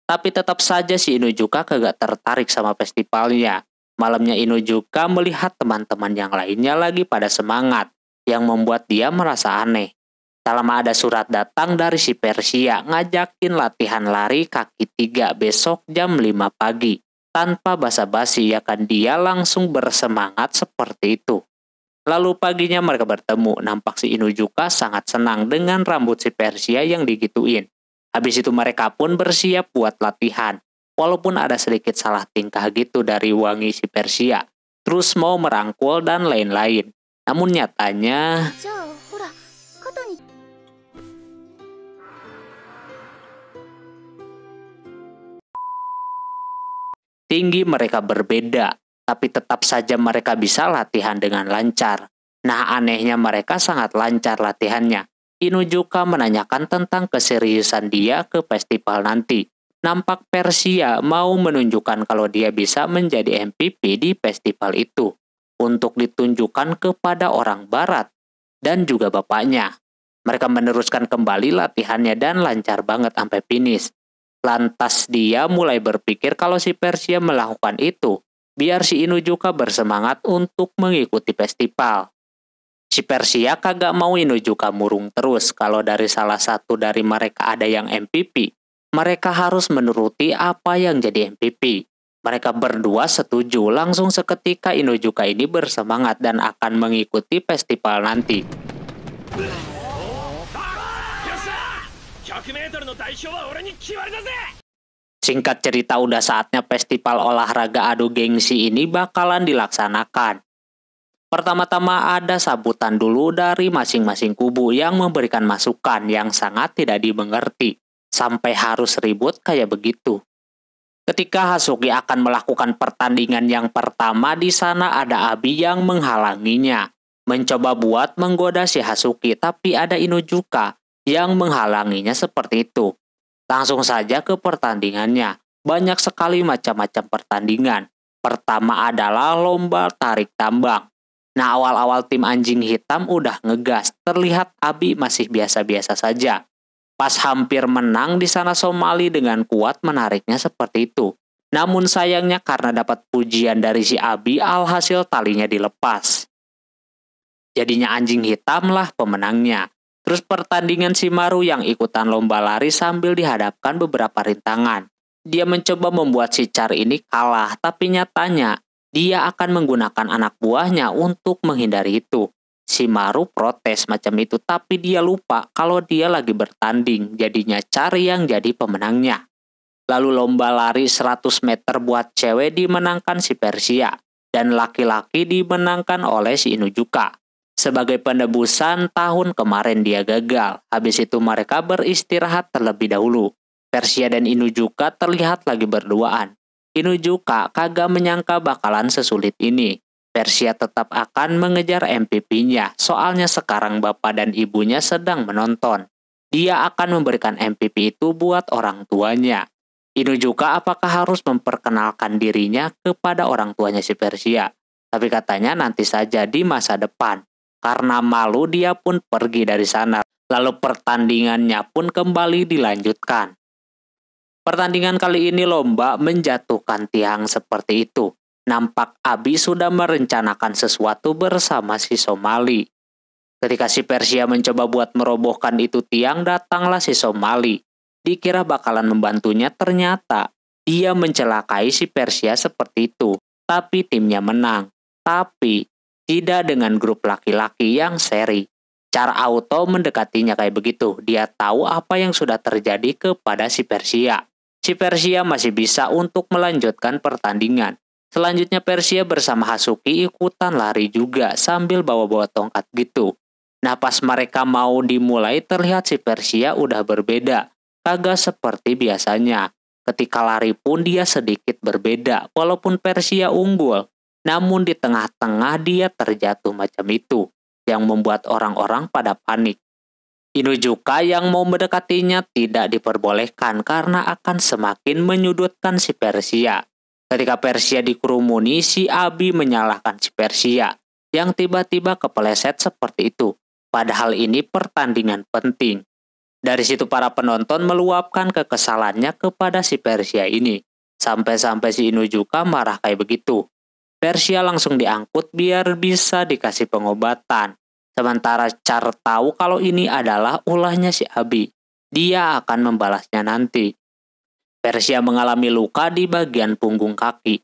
Tapi tetap saja si Inujuka kagak tertarik sama festivalnya. Malamnya Inujuka melihat teman-teman yang lainnya lagi pada semangat, yang membuat dia merasa aneh. Tak lama ada surat datang dari si Persia ngajakin latihan lari kaki 3 besok jam 5 pagi. Tanpa basa-basi ya kan dia langsung bersemangat seperti itu. Lalu paginya mereka bertemu, nampak si Inujuka sangat senang dengan rambut si Persia yang digituin. Habis itu mereka pun bersiap buat latihan. Walaupun ada sedikit salah tingkah gitu dari wangi si Persia. Terus mau merangkul dan lain-lain. Namun nyatanya... tinggi mereka berbeda, tapi tetap saja mereka bisa latihan dengan lancar. Nah, anehnya mereka sangat lancar latihannya. Inujuka menanyakan tentang keseriusan dia ke festival nanti. Nampak Persia mau menunjukkan kalau dia bisa menjadi MVP di festival itu. Untuk ditunjukkan kepada orang barat dan juga bapaknya. Mereka meneruskan kembali latihannya dan lancar banget sampai finish. Lantas dia mulai berpikir kalau si Persia melakukan itu, biar si Inujuka bersemangat untuk mengikuti festival. Si Persia kagak mau Inujuka murung terus kalau dari salah satu dari mereka ada yang MVP. Mereka harus menuruti apa yang jadi MVP. Mereka berdua setuju, langsung seketika Inujuka ini bersemangat dan akan mengikuti festival nanti. Singkat cerita udah saatnya festival olahraga adu gengsi ini bakalan dilaksanakan. Pertama-tama ada sambutan dulu dari masing-masing kubu yang memberikan masukan yang sangat tidak dimengerti. Sampai harus ribut kayak begitu. Ketika Hasuki akan melakukan pertandingan yang pertama, di sana ada Abi yang menghalanginya. Mencoba buat menggoda si Hasuki, tapi ada Inujuka yang menghalanginya seperti itu. Langsung saja ke pertandingannya. Banyak sekali macam-macam pertandingan. Pertama adalah lomba tarik tambang. Nah, awal-awal tim anjing hitam udah ngegas. Terlihat Abi masih biasa-biasa saja. Pas hampir menang, di sana Somali dengan kuat menariknya seperti itu. Namun sayangnya karena dapat pujian dari si Abi, alhasil talinya dilepas. Jadinya anjing hitam lah pemenangnya. Terus pertandingan si Maru yang ikutan lomba lari sambil dihadapkan beberapa rintangan. Dia mencoba membuat si Char ini kalah, tapi nyatanya dia akan menggunakan anak buahnya untuk menghindari itu. Shimaru protes macam itu, tapi dia lupa kalau dia lagi bertanding, jadinya Char yang jadi pemenangnya. Lalu lomba lari 100 meter buat cewek dimenangkan si Persia, dan laki-laki dimenangkan oleh si Inuzuka. Sebagai penebusan tahun kemarin dia gagal, habis itu mereka beristirahat terlebih dahulu. Persia dan Inuzuka terlihat lagi berduaan. Inuzuka kagak menyangka bakalan sesulit ini. Persia tetap akan mengejar MVP-nya, soalnya sekarang bapak dan ibunya sedang menonton. Dia akan memberikan MVP itu buat orang tuanya. Inuzuka apakah harus memperkenalkan dirinya kepada orang tuanya si Persia? Tapi katanya nanti saja di masa depan. Karena malu dia pun pergi dari sana. Lalu pertandingannya pun kembali dilanjutkan. Pertandingan kali ini lomba menjatuhkan tiang seperti itu. Nampak Abi sudah merencanakan sesuatu bersama si Somali. Ketika si Persia mencoba buat merobohkan itu tiang, datanglah si Somali. Dikira bakalan membantunya, ternyata dia mencelakai si Persia seperti itu. Tapi timnya menang. Tapi tidak dengan grup laki-laki yang seri. Cara auto mendekatinya kayak begitu. Dia tahu apa yang sudah terjadi kepada si Persia. Si Persia masih bisa untuk melanjutkan pertandingan. Selanjutnya Persia bersama Hatsuki ikutan lari juga sambil bawa-bawa tongkat gitu. Nah pas mereka mau dimulai terlihat si Persia udah berbeda. Kagak seperti biasanya. Ketika lari pun dia sedikit berbeda walaupun Persia unggul. Namun di tengah-tengah dia terjatuh macam itu. Yang membuat orang-orang pada panik. Inuzuka yang mau mendekatinya tidak diperbolehkan karena akan semakin menyudutkan si Persia. Ketika Persia dikerumuni, si Abi menyalahkan si Persia yang tiba-tiba kepeleset seperti itu. Padahal ini pertandingan penting. Dari situ para penonton meluapkan kekesalannya kepada si Persia ini. Sampai-sampai si Inuzuka marah kayak begitu. Persia langsung diangkut biar bisa dikasih pengobatan. Sementara Char tahu kalau ini adalah ulahnya si Abi. Dia akan membalasnya nanti. Persia mengalami luka di bagian punggung kaki.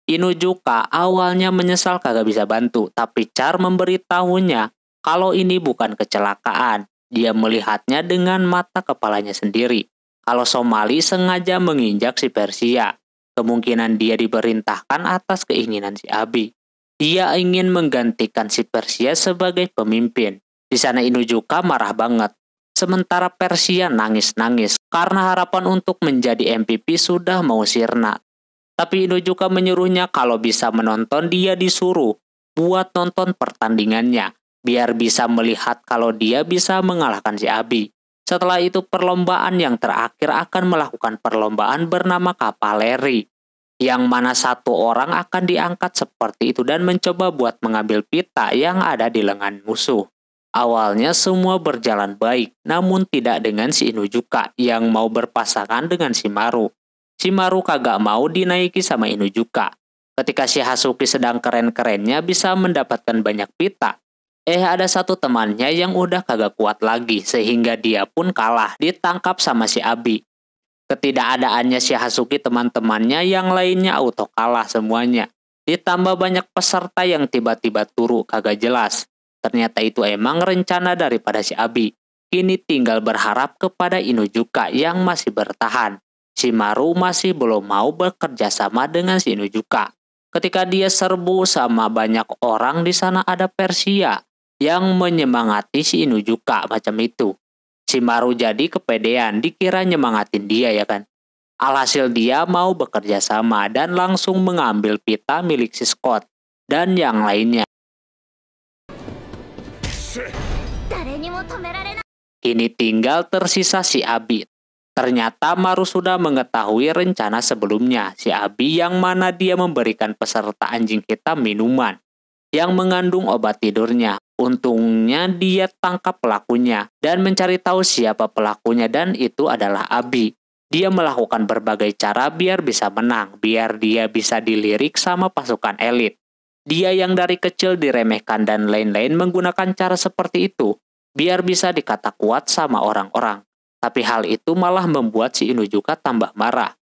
Inuzuka awalnya menyesal kagak bisa bantu, tapi Char memberitahunya kalau ini bukan kecelakaan. Dia melihatnya dengan mata kepalanya sendiri. Kalau Somali sengaja menginjak si Persia, kemungkinan dia diperintahkan atas keinginan si Abi. Dia ingin menggantikan si Persia sebagai pemimpin. Di sana Inuzuka marah banget. Sementara Persia nangis-nangis karena harapan untuk menjadi MVP sudah mau sirna. Tapi Inuzuka menyuruhnya kalau bisa menonton dia disuruh buat nonton pertandingannya biar bisa melihat kalau dia bisa mengalahkan si Abi. Setelah itu perlombaan yang terakhir akan melakukan perlombaan bernama kavaleri. Yang mana satu orang akan diangkat seperti itu dan mencoba buat mengambil pita yang ada di lengan musuh. Awalnya semua berjalan baik, namun tidak dengan si Inuzuka yang mau berpasangan dengan Shimaru. Shimaru kagak mau dinaiki sama Inuzuka. Ketika si Hatsuki sedang keren-kerennya bisa mendapatkan banyak pita, ada satu temannya yang udah kagak kuat lagi sehingga dia pun kalah, ditangkap sama si Abi. Ketidakadaannya si Hatsuki teman-temannya yang lainnya auto kalah semuanya. Ditambah banyak peserta yang tiba-tiba turu kagak jelas. Ternyata itu emang rencana daripada si Abi. Kini tinggal berharap kepada Inuzuka yang masih bertahan. Shimaru masih belum mau bekerja sama dengan si Inuzuka. Ketika dia serbu sama banyak orang di sana ada Persia yang menyemangati si Inuzuka macam itu. Shimaru jadi kepedean, dikira nyemangatin dia ya kan. Alhasil dia mau bekerja sama dan langsung mengambil pita milik si Scott dan yang lainnya. Kini tinggal tersisa si Abi. Ternyata Maru sudah mengetahui rencana sebelumnya si Abi yang mana dia memberikan peserta anjing hitam minuman yang mengandung obat tidurnya. Untungnya dia tangkap pelakunya dan mencari tahu siapa pelakunya dan itu adalah Abi. Dia melakukan berbagai cara biar bisa menang, biar dia bisa dilirik sama pasukan elit. Dia yang dari kecil diremehkan dan lain-lain menggunakan cara seperti itu biar bisa dikata kuat sama orang-orang. Tapi hal itu malah membuat si Inuzuka tambah marah.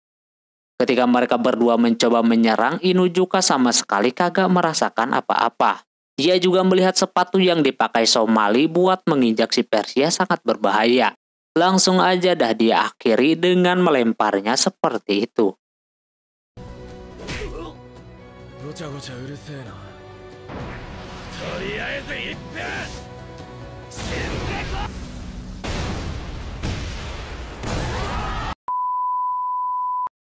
Ketika mereka berdua mencoba menyerang, Inuzuka sama sekali kagak merasakan apa-apa. Dia juga melihat sepatu yang dipakai Somali buat menginjak si Persia sangat berbahaya. Langsung aja dah dia akhiri dengan melemparnya seperti itu. ごちゃごちゃうるせえな。とりあえず一遍死んでこ。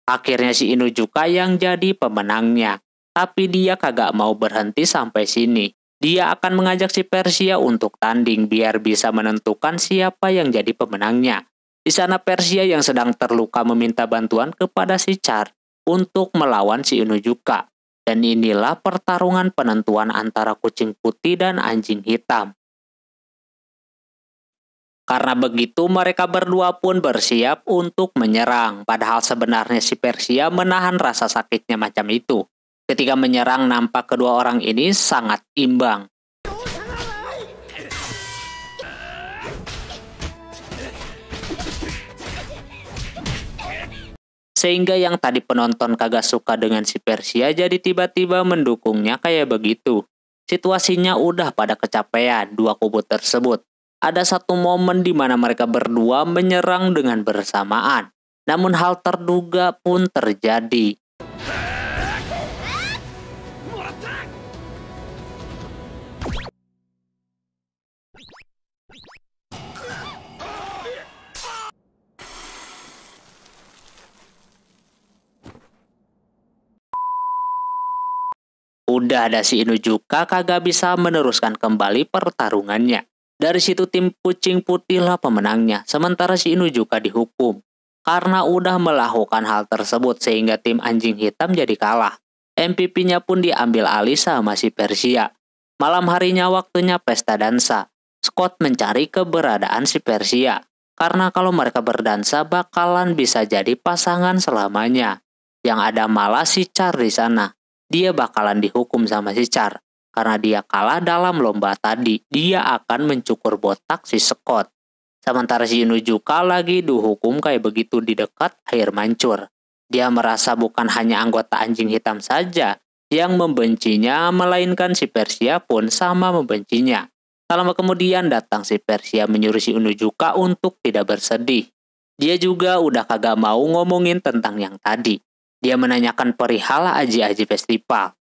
Akhirnya si Inuzuka yang jadi pemenangnya. Tapi dia kagak mau berhenti sampai sini. Dia akan mengajak si Persia untuk tanding biar bisa menentukan siapa yang jadi pemenangnya. Di sana Persia yang sedang terluka meminta bantuan kepada si Char untuk melawan si Inuzuka. Dan inilah pertarungan penentuan antara kucing putih dan anjing hitam. Karena begitu mereka berdua pun bersiap untuk menyerang. Padahal sebenarnya si Persia menahan rasa sakitnya macam itu. Ketika menyerang nampak kedua orang ini sangat imbang. Sehingga yang tadi penonton kagak suka dengan si Persia jadi tiba-tiba mendukungnya kayak begitu. Situasinya udah pada kecapean dua kubu tersebut. Ada satu momen di mana mereka berdua menyerang dengan bersamaan. Namun hal terduga pun terjadi. Udah ada si Inuzuka kagak bisa meneruskan kembali pertarungannya. Dari situ tim kucing putih lah pemenangnya, sementara si Inuzuka dihukum. Karena udah melakukan hal tersebut sehingga tim anjing hitam jadi kalah. MVP-nya pun diambil alih sama si Persia. Malam harinya waktunya pesta dansa. Scott mencari keberadaan si Persia. Karena kalau mereka berdansa bakalan bisa jadi pasangan selamanya. Yang ada malah si Char di sana. Dia bakalan dihukum sama si Char. Karena dia kalah dalam lomba tadi, dia akan mencukur botak si Scott. Sementara si Inuzuka lagi dihukum kayak begitu di dekat air mancur. Dia merasa bukan hanya anggota anjing hitam saja yang membencinya, melainkan si Persia pun sama membencinya. Tak lama kemudian datang si Persia menyuruh si Inuzuka untuk tidak bersedih. Dia juga udah kagak mau ngomongin tentang yang tadi. Dia menanyakan perihal aji-aji festival.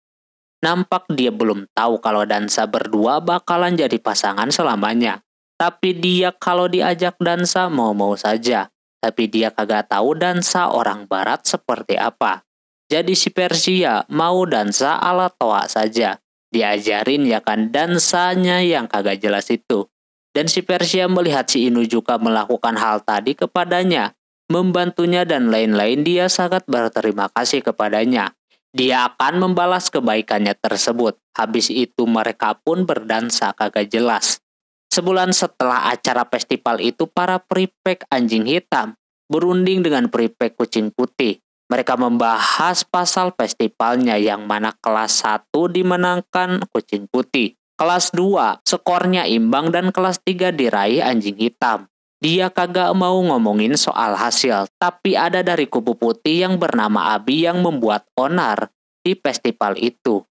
Nampak dia belum tahu kalau dansa berdua bakalan jadi pasangan selamanya. Tapi dia kalau diajak dansa mau-mau saja. Tapi dia kagak tahu dansa orang barat seperti apa. Jadi si Persia mau dansa ala toa saja. Diajarin ya kan dansanya yang kagak jelas itu. Dan si Persia melihat si Inuzuka melakukan hal tadi kepadanya. Membantunya dan lain-lain, dia sangat berterima kasih kepadanya. Dia akan membalas kebaikannya tersebut. Habis itu mereka pun berdansa kagak jelas. Sebulan setelah acara festival itu, para prefek anjing hitam berunding dengan prefek kucing putih. Mereka membahas pasal festivalnya yang mana kelas 1 dimenangkan kucing putih. Kelas 2 skornya imbang dan kelas 3 diraih anjing hitam. Dia kagak mau ngomongin soal hasil, tapi ada dari kubu putih yang bernama Abi yang membuat onar di festival itu.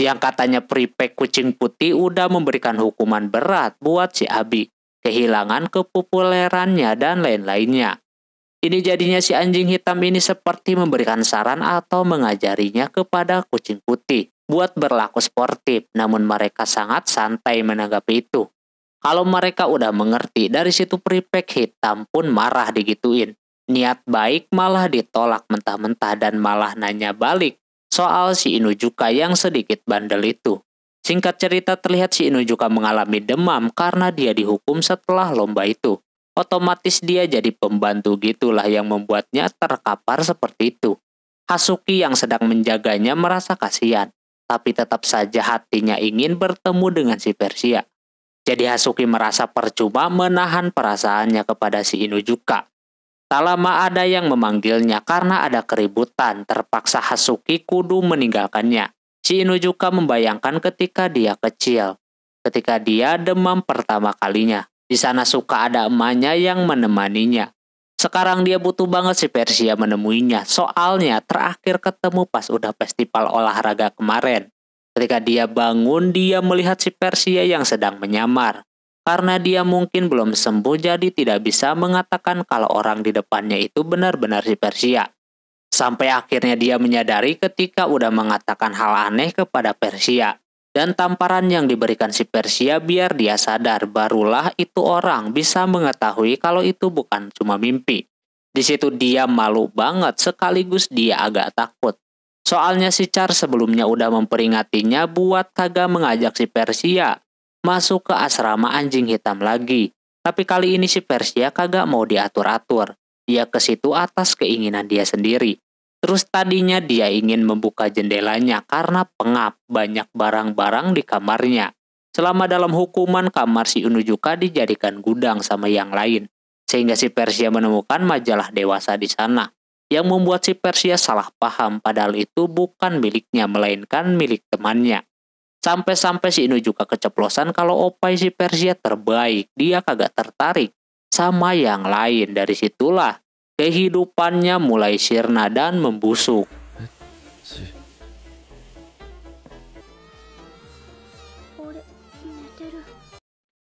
Yang katanya prefek kucing putih udah memberikan hukuman berat buat si Abi, kehilangan kepopulerannya dan lain-lainnya. Ini jadinya si anjing hitam ini seperti memberikan saran atau mengajarinya kepada kucing putih buat berlaku sportif, namun mereka sangat santai menanggapi itu. Kalau mereka udah mengerti, dari situ prefek hitam pun marah digituin. Niat baik malah ditolak mentah-mentah dan malah nanya balik soal si Inuzuka yang sedikit bandel itu. Singkat cerita terlihat si Inuzuka mengalami demam karena dia dihukum setelah lomba itu. Otomatis dia jadi pembantu gitulah yang membuatnya terkapar seperti itu. Hasuki yang sedang menjaganya merasa kasihan, tapi tetap saja hatinya ingin bertemu dengan si Persia. Jadi Hasuki merasa percuma menahan perasaannya kepada si Inuzuka. Tak lama ada yang memanggilnya karena ada keributan, terpaksa Hasuki kudu meninggalkannya. Si Inuzuka membayangkan ketika dia kecil, ketika dia demam pertama kalinya. Di sana suka ada emaknya yang menemaninya. Sekarang dia butuh banget si Persia menemuinya, soalnya terakhir ketemu pas udah festival olahraga kemarin. Ketika dia bangun, dia melihat si Persia yang sedang menyamar. Karena dia mungkin belum sembuh, jadi tidak bisa mengatakan kalau orang di depannya itu benar-benar si Persia. Sampai akhirnya dia menyadari ketika udah mengatakan hal aneh kepada Persia. Dan tamparan yang diberikan si Persia biar dia sadar, barulah itu orang bisa mengetahui kalau itu bukan cuma mimpi. Di situ dia malu banget, sekaligus dia agak takut. Soalnya si Char sebelumnya udah memperingatinya buat kagak mengajak si Persia masuk ke asrama anjing hitam lagi. Tapi kali ini si Persia kagak mau diatur-atur. Dia ke situ atas keinginan dia sendiri. Terus tadinya dia ingin membuka jendelanya karena pengap banyak barang-barang di kamarnya. Selama dalam hukuman, kamar si Inuzuka dijadikan gudang sama yang lain. Sehingga si Persia menemukan majalah dewasa di sana. Yang membuat si Persia salah paham padahal itu bukan miliknya melainkan milik temannya. Sampai-sampai si Inuzuka keceplosan kalau opai si Persia terbaik. Dia kagak tertarik sama yang lain. Dari situlah kehidupannya mulai sirna dan membusuk.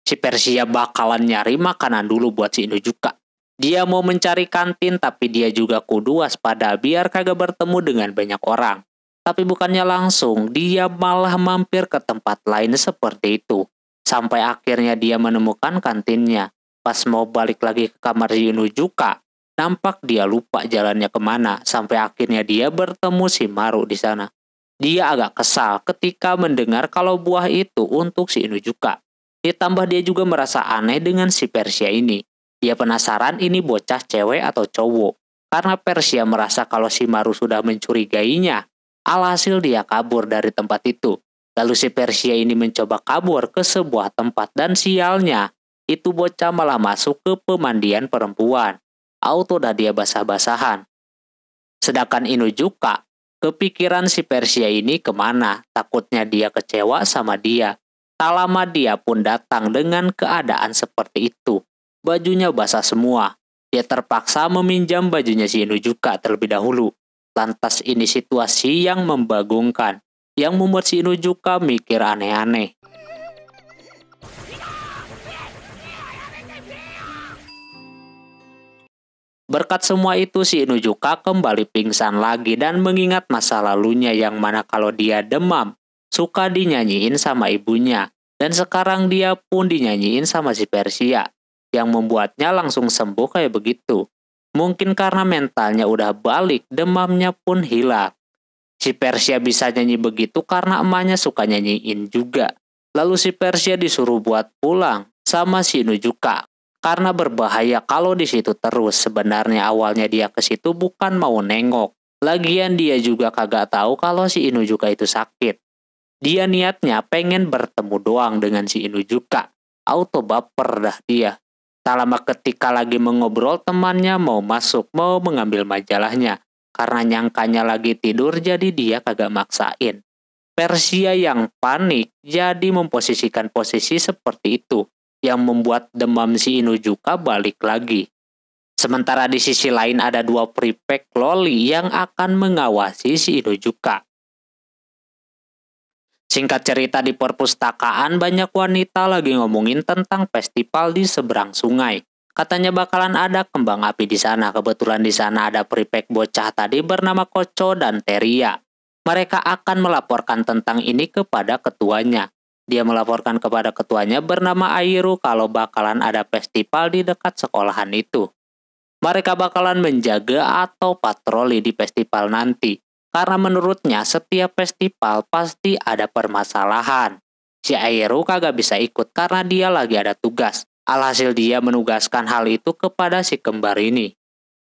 Si Persia bakalan nyari makanan dulu buat si Inuzuka. Dia mau mencari kantin tapi dia juga kudu waspada biar kagak bertemu dengan banyak orang. Tapi bukannya langsung, dia malah mampir ke tempat lain seperti itu. Sampai akhirnya dia menemukan kantinnya. Pas mau balik lagi ke kamar si Inuzuka, nampak dia lupa jalannya kemana. Sampai akhirnya dia bertemu si Maru di sana. Dia agak kesal ketika mendengar kalau buah itu untuk si Inuzuka. Ditambah dia juga merasa aneh dengan si Persia ini. Dia penasaran ini bocah cewek atau cowok. Karena Persia merasa kalau si Maru sudah mencurigainya. Alhasil dia kabur dari tempat itu. Lalu si Persia ini mencoba kabur ke sebuah tempat dan sialnya, itu bocah malah masuk ke pemandian perempuan. Auto dah dia basah-basahan. Sedangkan Inuzuka, kepikiran si Persia ini kemana, takutnya dia kecewa sama dia. Tak lama dia pun datang dengan keadaan seperti itu. Bajunya basah semua. Dia terpaksa meminjam bajunya si Inuzuka terlebih dahulu. Lantas ini situasi yang membagongkan, yang membuat si Inuzuka mikir aneh-aneh. Berkat semua itu si Inuzuka kembali pingsan lagi dan mengingat masa lalunya yang mana kalau dia demam, suka dinyanyiin sama ibunya. Dan sekarang dia pun dinyanyiin sama si Persia, yang membuatnya langsung sembuh kayak begitu. Mungkin karena mentalnya udah balik, demamnya pun hilang. Si Persia bisa nyanyi begitu karena emaknya suka nyanyiin juga. Lalu si Persia disuruh buat pulang sama si Inuzuka. Karena berbahaya kalau di situ terus. Sebenarnya awalnya dia ke situ bukan mau nengok. Lagian dia juga kagak tahu kalau si Inuzuka itu sakit. Dia niatnya pengen bertemu doang dengan si Inuzuka. Auto baper dah dia. Tak lama ketika lagi mengobrol, temannya mau masuk, mau mengambil majalahnya. Karena nyangkanya lagi tidur, jadi dia kagak maksain. Persia yang panik, jadi memposisikan posisi seperti itu, yang membuat demam si Inuzuka balik lagi. Sementara di sisi lain ada dua prefek loli yang akan mengawasi si Inuzuka. Singkat cerita, di perpustakaan banyak wanita lagi ngomongin tentang festival di seberang sungai. Katanya bakalan ada kembang api di sana. Kebetulan di sana ada prefek bocah tadi bernama Koco dan Teria. Mereka akan melaporkan tentang ini kepada ketuanya. Dia melaporkan kepada ketuanya bernama Airu kalau bakalan ada festival di dekat sekolahan itu. Mereka bakalan menjaga atau patroli di festival nanti. Karena menurutnya setiap festival pasti ada permasalahan. Si Airu kagak bisa ikut karena dia lagi ada tugas. Alhasil dia menugaskan hal itu kepada si kembar ini.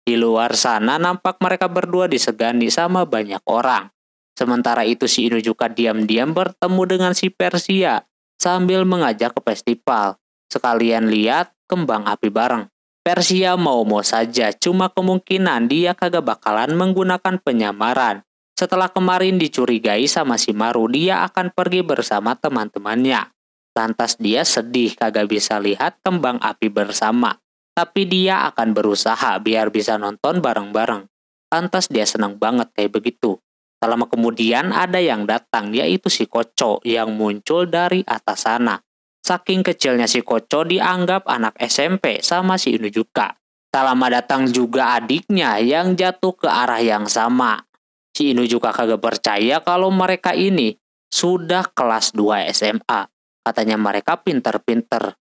Di luar sana nampak mereka berdua disegani sama banyak orang. Sementara itu si Inuzuka diam-diam bertemu dengan si Persia sambil mengajak ke festival. Sekalian lihat kembang api bareng. Persia mau-mau saja, cuma kemungkinan dia kagak bakalan menggunakan penyamaran. Setelah kemarin dicurigai sama si Maru, dia akan pergi bersama teman-temannya. Lantas dia sedih kagak bisa lihat kembang api bersama. Tapi dia akan berusaha biar bisa nonton bareng-bareng. Lantas dia senang banget kayak begitu. Tak lama kemudian ada yang datang, yaitu si Koco yang muncul dari atas sana. Saking kecilnya si Koco dianggap anak SMP sama si Inuzuka. Tak lama datang juga adiknya yang jatuh ke arah yang sama. Si Inuzuka kagak percaya kalau mereka ini sudah kelas 2 SMA. Katanya mereka pinter-pinter.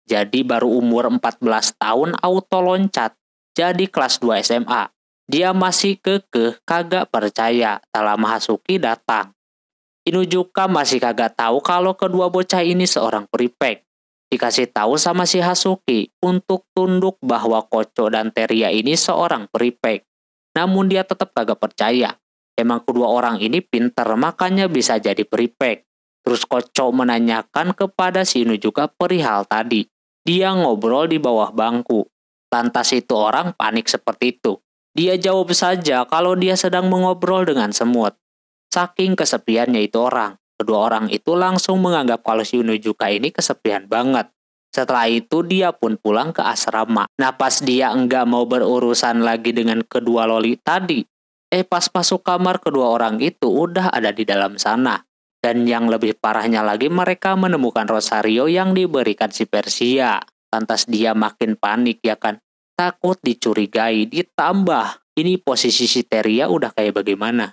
Jadi baru umur 14 tahun auto loncat. Jadi kelas 2 SMA. Dia masih kekeh, kagak percaya. Tak lama Hasuki datang. Inuzuka masih kagak tahu kalau kedua bocah ini seorang prefect. Dikasih tahu sama si Hasuki untuk tunduk bahwa Koco dan Teria ini seorang prefect. Namun dia tetap kagak percaya. Emang kedua orang ini pinter, makanya bisa jadi prefect. Terus Koco menanyakan kepada si Inuzuka perihal tadi. Dia ngobrol di bawah bangku. Lantas itu orang panik seperti itu. Dia jawab saja kalau dia sedang mengobrol dengan semut. Saking kesepiannya itu orang. Kedua orang itu langsung menganggap kalau si Inuzuka ini kesepian banget. Setelah itu dia pun pulang ke asrama. Nah pas dia enggak mau berurusan lagi dengan kedua loli tadi. Pas masuk kamar kedua orang itu udah ada di dalam sana. Dan yang lebih parahnya lagi mereka menemukan Rosario yang diberikan si Persia. Lantas dia makin panik ya kan. Takut dicurigai, ditambah ini posisi si Teria udah kayak bagaimana.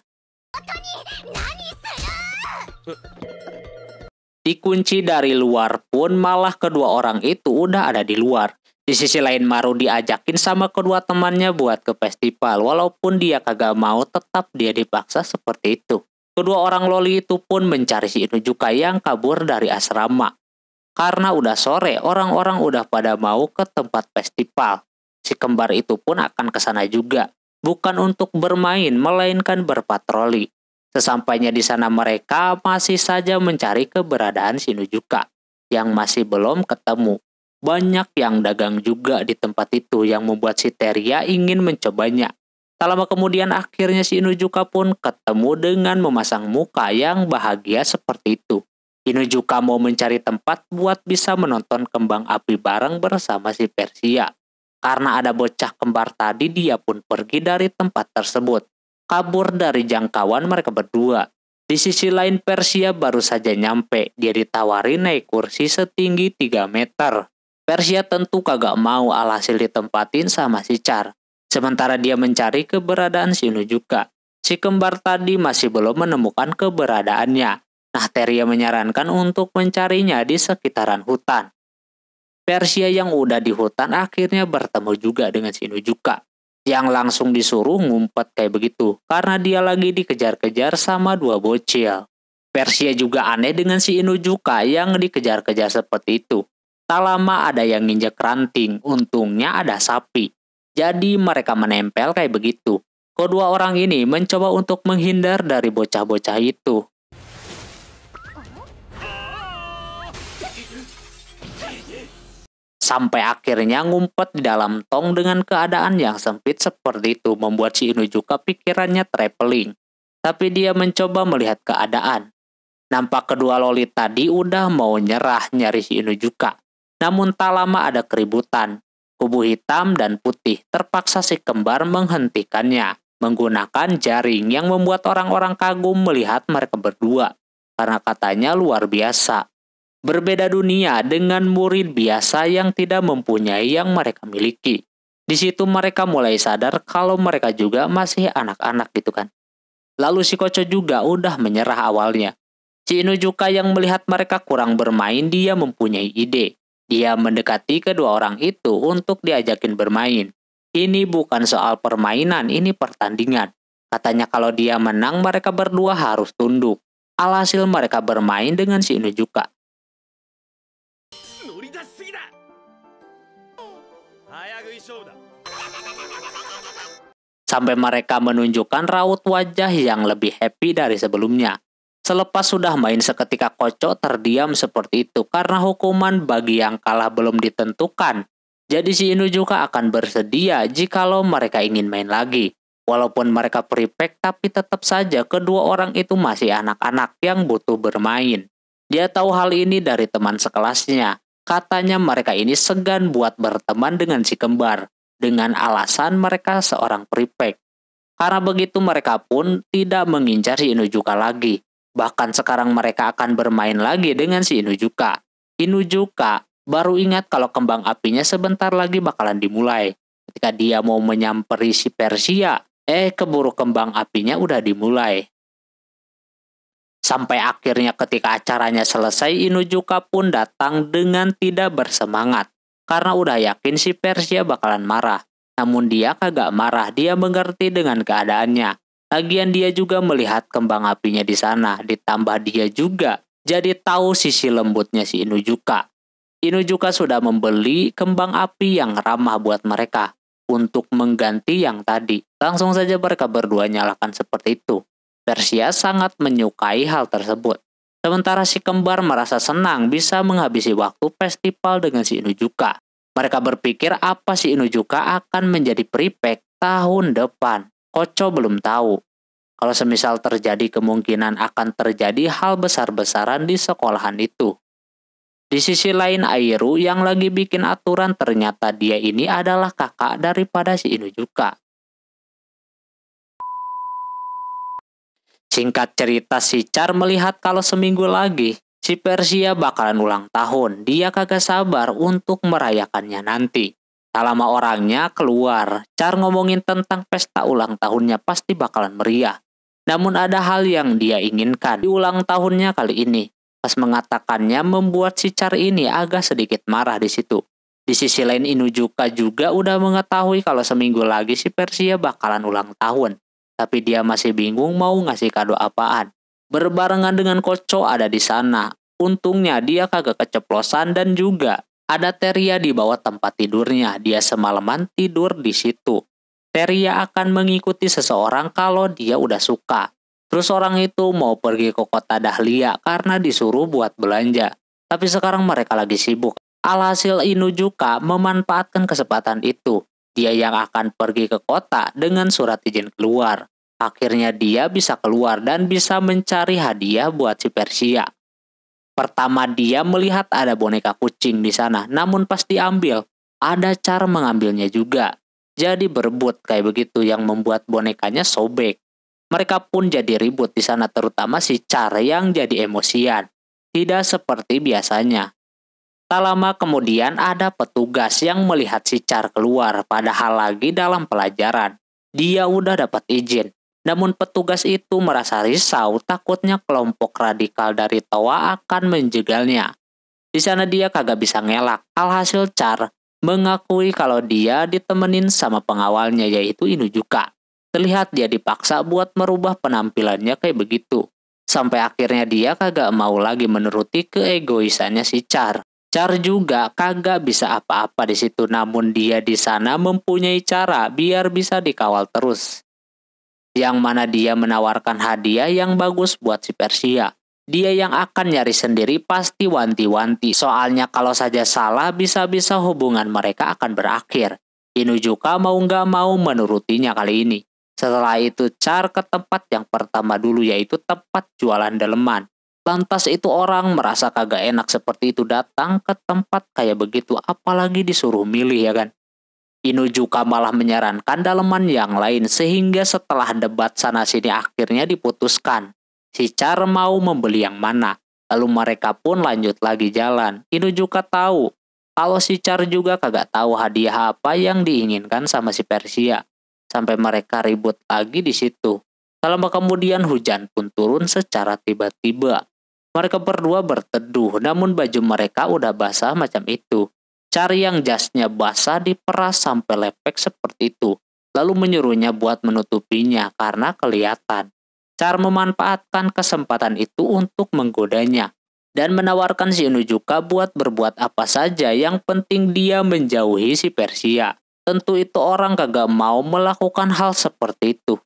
Dikunci dari luar pun malah kedua orang itu udah ada di luar. Di sisi lain Maru diajakin sama kedua temannya buat ke festival. Walaupun dia kagak mau, tetap dia dipaksa seperti itu. Kedua orang loli itu pun mencari si Inuzuka yang kabur dari asrama. Karena udah sore, orang-orang udah pada mau ke tempat festival. Si kembar itu pun akan ke sana juga. Bukan untuk bermain, melainkan berpatroli. Sesampainya di sana mereka masih saja mencari keberadaan si Inuzuka yang masih belum ketemu. Banyak yang dagang juga di tempat itu yang membuat si Teria ingin mencobanya. Tak lama kemudian akhirnya si Inuzuka pun ketemu dengan memasang muka yang bahagia seperti itu. Inuzuka mau mencari tempat buat bisa menonton kembang api bareng bersama si Persia. Karena ada bocah kembar tadi, dia pun pergi dari tempat tersebut. Kabur dari jangkauan mereka berdua. Di sisi lain Persia baru saja nyampe. Dia ditawari naik kursi setinggi 3 meter. Persia tentu kagak mau, alhasil ditempatin sama si Char. Sementara dia mencari keberadaan si Inuzuka. Si kembar tadi masih belum menemukan keberadaannya. Nah Teria menyarankan untuk mencarinya di sekitaran hutan. Persia yang udah di hutan akhirnya bertemu juga dengan si Inuzuka. Yang langsung disuruh ngumpet kayak begitu. Karena dia lagi dikejar-kejar sama 2 bocil. Persia juga aneh dengan si Inuzuka yang dikejar-kejar seperti itu. Tak lama ada yang nginjek ranting. Untungnya ada sapi. Jadi mereka menempel kayak begitu. Kedua orang ini mencoba untuk menghindar dari bocah-bocah itu. Sampai akhirnya ngumpet di dalam tong dengan keadaan yang sempit seperti itu membuat si Inuzuka pikirannya traveling. Tapi dia mencoba melihat keadaan. Nampak kedua loli tadi udah mau nyerah nyari si Inuzuka. Namun tak lama ada keributan. Kubu hitam dan putih terpaksa si kembar menghentikannya. Menggunakan jaring yang membuat orang-orang kagum melihat mereka berdua. Karena katanya luar biasa. Berbeda dunia dengan murid biasa yang tidak mempunyai yang mereka miliki. Di situ mereka mulai sadar kalau mereka juga masih anak-anak gitu kan. Lalu si Koco juga udah menyerah awalnya. Si Inuzuka yang melihat mereka kurang bermain, dia mempunyai ide. Dia mendekati kedua orang itu untuk diajakin bermain. Ini bukan soal permainan, ini pertandingan. Katanya kalau dia menang mereka berdua harus tunduk. Alhasil mereka bermain dengan si Inuzuka. Sampai mereka menunjukkan raut wajah yang lebih happy dari sebelumnya. Selepas sudah main seketika Koco terdiam seperti itu karena hukuman bagi yang kalah belum ditentukan. Jadi si Inuzuka akan bersedia jikalau mereka ingin main lagi. Walaupun mereka prefect tapi tetap saja kedua orang itu masih anak-anak yang butuh bermain. Dia tahu hal ini dari teman sekelasnya. Katanya mereka ini segan buat berteman dengan si kembar. Dengan alasan mereka seorang prefect. Karena begitu mereka pun tidak mengincar si Inuzuka lagi. Bahkan sekarang mereka akan bermain lagi dengan si Inuzuka. Inuzuka baru ingat kalau kembang apinya sebentar lagi bakalan dimulai. Ketika dia mau menyamperi si Persia, keburu kembang apinya udah dimulai. Sampai akhirnya ketika acaranya selesai, Inuzuka pun datang dengan tidak bersemangat. Karena udah yakin si Persia bakalan marah. Namun dia kagak marah, dia mengerti dengan keadaannya. Lagian dia juga melihat kembang apinya di sana, ditambah dia juga jadi tahu sisi lembutnya si Inuzuka. Inuzuka sudah membeli kembang api yang ramah buat mereka untuk mengganti yang tadi. Langsung saja mereka berdua nyalakan seperti itu. Persia sangat menyukai hal tersebut. Sementara si kembar merasa senang bisa menghabisi waktu festival dengan si Inuzuka. Mereka berpikir apa si Inuzuka akan menjadi prefect tahun depan. Koco belum tahu. Kalau semisal terjadi kemungkinan akan terjadi hal besar-besaran di sekolahan itu. Di sisi lain Airu yang lagi bikin aturan ternyata dia ini adalah kakak daripada si Inuzuka. Singkat cerita si Char melihat kalau seminggu lagi si Persia bakalan ulang tahun. Dia kagak sabar untuk merayakannya nanti. Tak lama orangnya keluar. Char ngomongin tentang pesta ulang tahunnya pasti bakalan meriah. Namun ada hal yang dia inginkan di ulang tahunnya kali ini. Pas mengatakannya membuat si Char ini agak sedikit marah di situ. Di sisi lain Inuzuka juga udah mengetahui kalau seminggu lagi si Persia bakalan ulang tahun. Tapi dia masih bingung mau ngasih kado apaan. Berbarengan dengan Koco ada di sana. Untungnya dia kagak keceplosan dan juga ada Teria di bawah tempat tidurnya. Dia semalaman tidur di situ. Teria akan mengikuti seseorang kalau dia udah suka. Terus orang itu mau pergi ke kota Dahlia karena disuruh buat belanja. Tapi sekarang mereka lagi sibuk. Alhasil Inuzuka memanfaatkan kesempatan itu. Dia yang akan pergi ke kota dengan surat izin keluar. Akhirnya dia bisa keluar dan bisa mencari hadiah buat si Persia. Pertama dia melihat ada boneka kucing di sana. Namun pas diambil, ada cara mengambilnya juga. Jadi berebut kayak begitu yang membuat bonekanya sobek. Mereka pun jadi ribut di sana terutama si Char yang jadi emosian. Tidak seperti biasanya. Tak lama kemudian ada petugas yang melihat si Char keluar padahal lagi dalam pelajaran. Dia udah dapat izin. Namun petugas itu merasa risau takutnya kelompok radikal dari Towa akan menjegalnya. Di sana dia kagak bisa ngelak. Alhasil Char mengakui kalau dia ditemenin sama pengawalnya yaitu Inuzuka. Terlihat dia dipaksa buat merubah penampilannya kayak begitu. Sampai akhirnya dia kagak mau lagi menuruti keegoisannya si Char. Char juga kagak bisa apa-apa di situ, namun dia di sana mempunyai cara biar bisa dikawal terus. Yang mana dia menawarkan hadiah yang bagus buat si Persia. Dia yang akan nyari sendiri pasti wanti-wanti. Soalnya kalau saja salah bisa-bisa hubungan mereka akan berakhir. Inuzuka mau nggak mau menurutinya kali ini. Setelah itu Char ke tempat yang pertama dulu yaitu tempat jualan daleman. Lantas itu orang merasa kagak enak seperti itu datang ke tempat kayak begitu apalagi disuruh milih ya kan. Inuzuka malah menyarankan daleman yang lain sehingga setelah debat sana sini akhirnya diputuskan. Si Char mau membeli yang mana. Lalu mereka pun lanjut lagi jalan. Inuzuka tahu kalau si Char juga kagak tahu hadiah apa yang diinginkan sama si Persia. Sampai mereka ribut lagi di situ. Tak lama kemudian hujan pun turun secara tiba-tiba. Mereka berdua berteduh, namun baju mereka udah basah macam itu. Char yang jasnya basah diperas sampai lepek seperti itu. Lalu menyuruhnya buat menutupinya karena kelihatan. Char memanfaatkan kesempatan itu untuk menggodanya. Dan menawarkan si Inuzuka buat berbuat apa saja yang penting dia menjauhi si Persia. Tentu itu orang kagak mau melakukan hal seperti itu.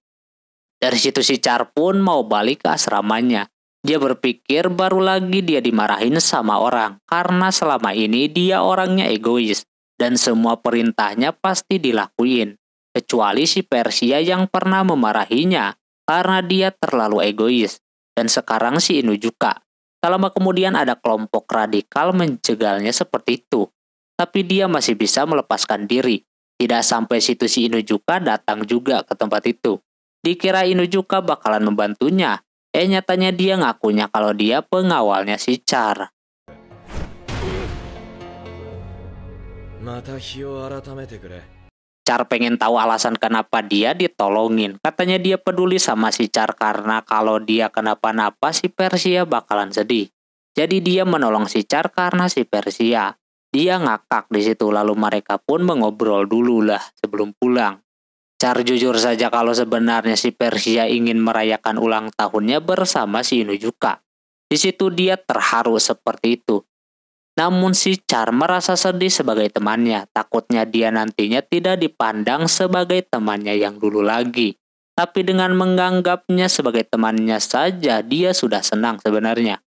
Dari situ si Char pun mau balik ke asramanya. Dia berpikir baru lagi dia dimarahin sama orang. Karena selama ini dia orangnya egois. Dan semua perintahnya pasti dilakuin. Kecuali si Persia yang pernah memarahinya. Karena dia terlalu egois. Dan sekarang si Inuzuka. Tak lama kemudian ada kelompok radikal menjegalnya seperti itu. Tapi dia masih bisa melepaskan diri. Tidak sampai situ si Inuzuka datang juga ke tempat itu. Dikira Inuzuka bakalan membantunya. Nyatanya dia ngakunya kalau dia pengawalnya si Char. また日を改めてくれ。 Char pengen tahu alasan kenapa dia ditolongin. Katanya dia peduli sama si Char karena kalau dia kenapa-napa si Persia bakalan sedih. Jadi dia menolong si Char karena si Persia. Dia ngakak di situ lalu mereka pun mengobrol dulu lah sebelum pulang. Char jujur saja kalau sebenarnya si Persia ingin merayakan ulang tahunnya bersama si Inuzuka. Di situ dia terharu seperti itu. Namun si Char merasa sedih sebagai temannya. Takutnya dia nantinya tidak dipandang sebagai temannya yang dulu lagi. Tapi dengan menganggapnya sebagai temannya saja, dia sudah senang sebenarnya.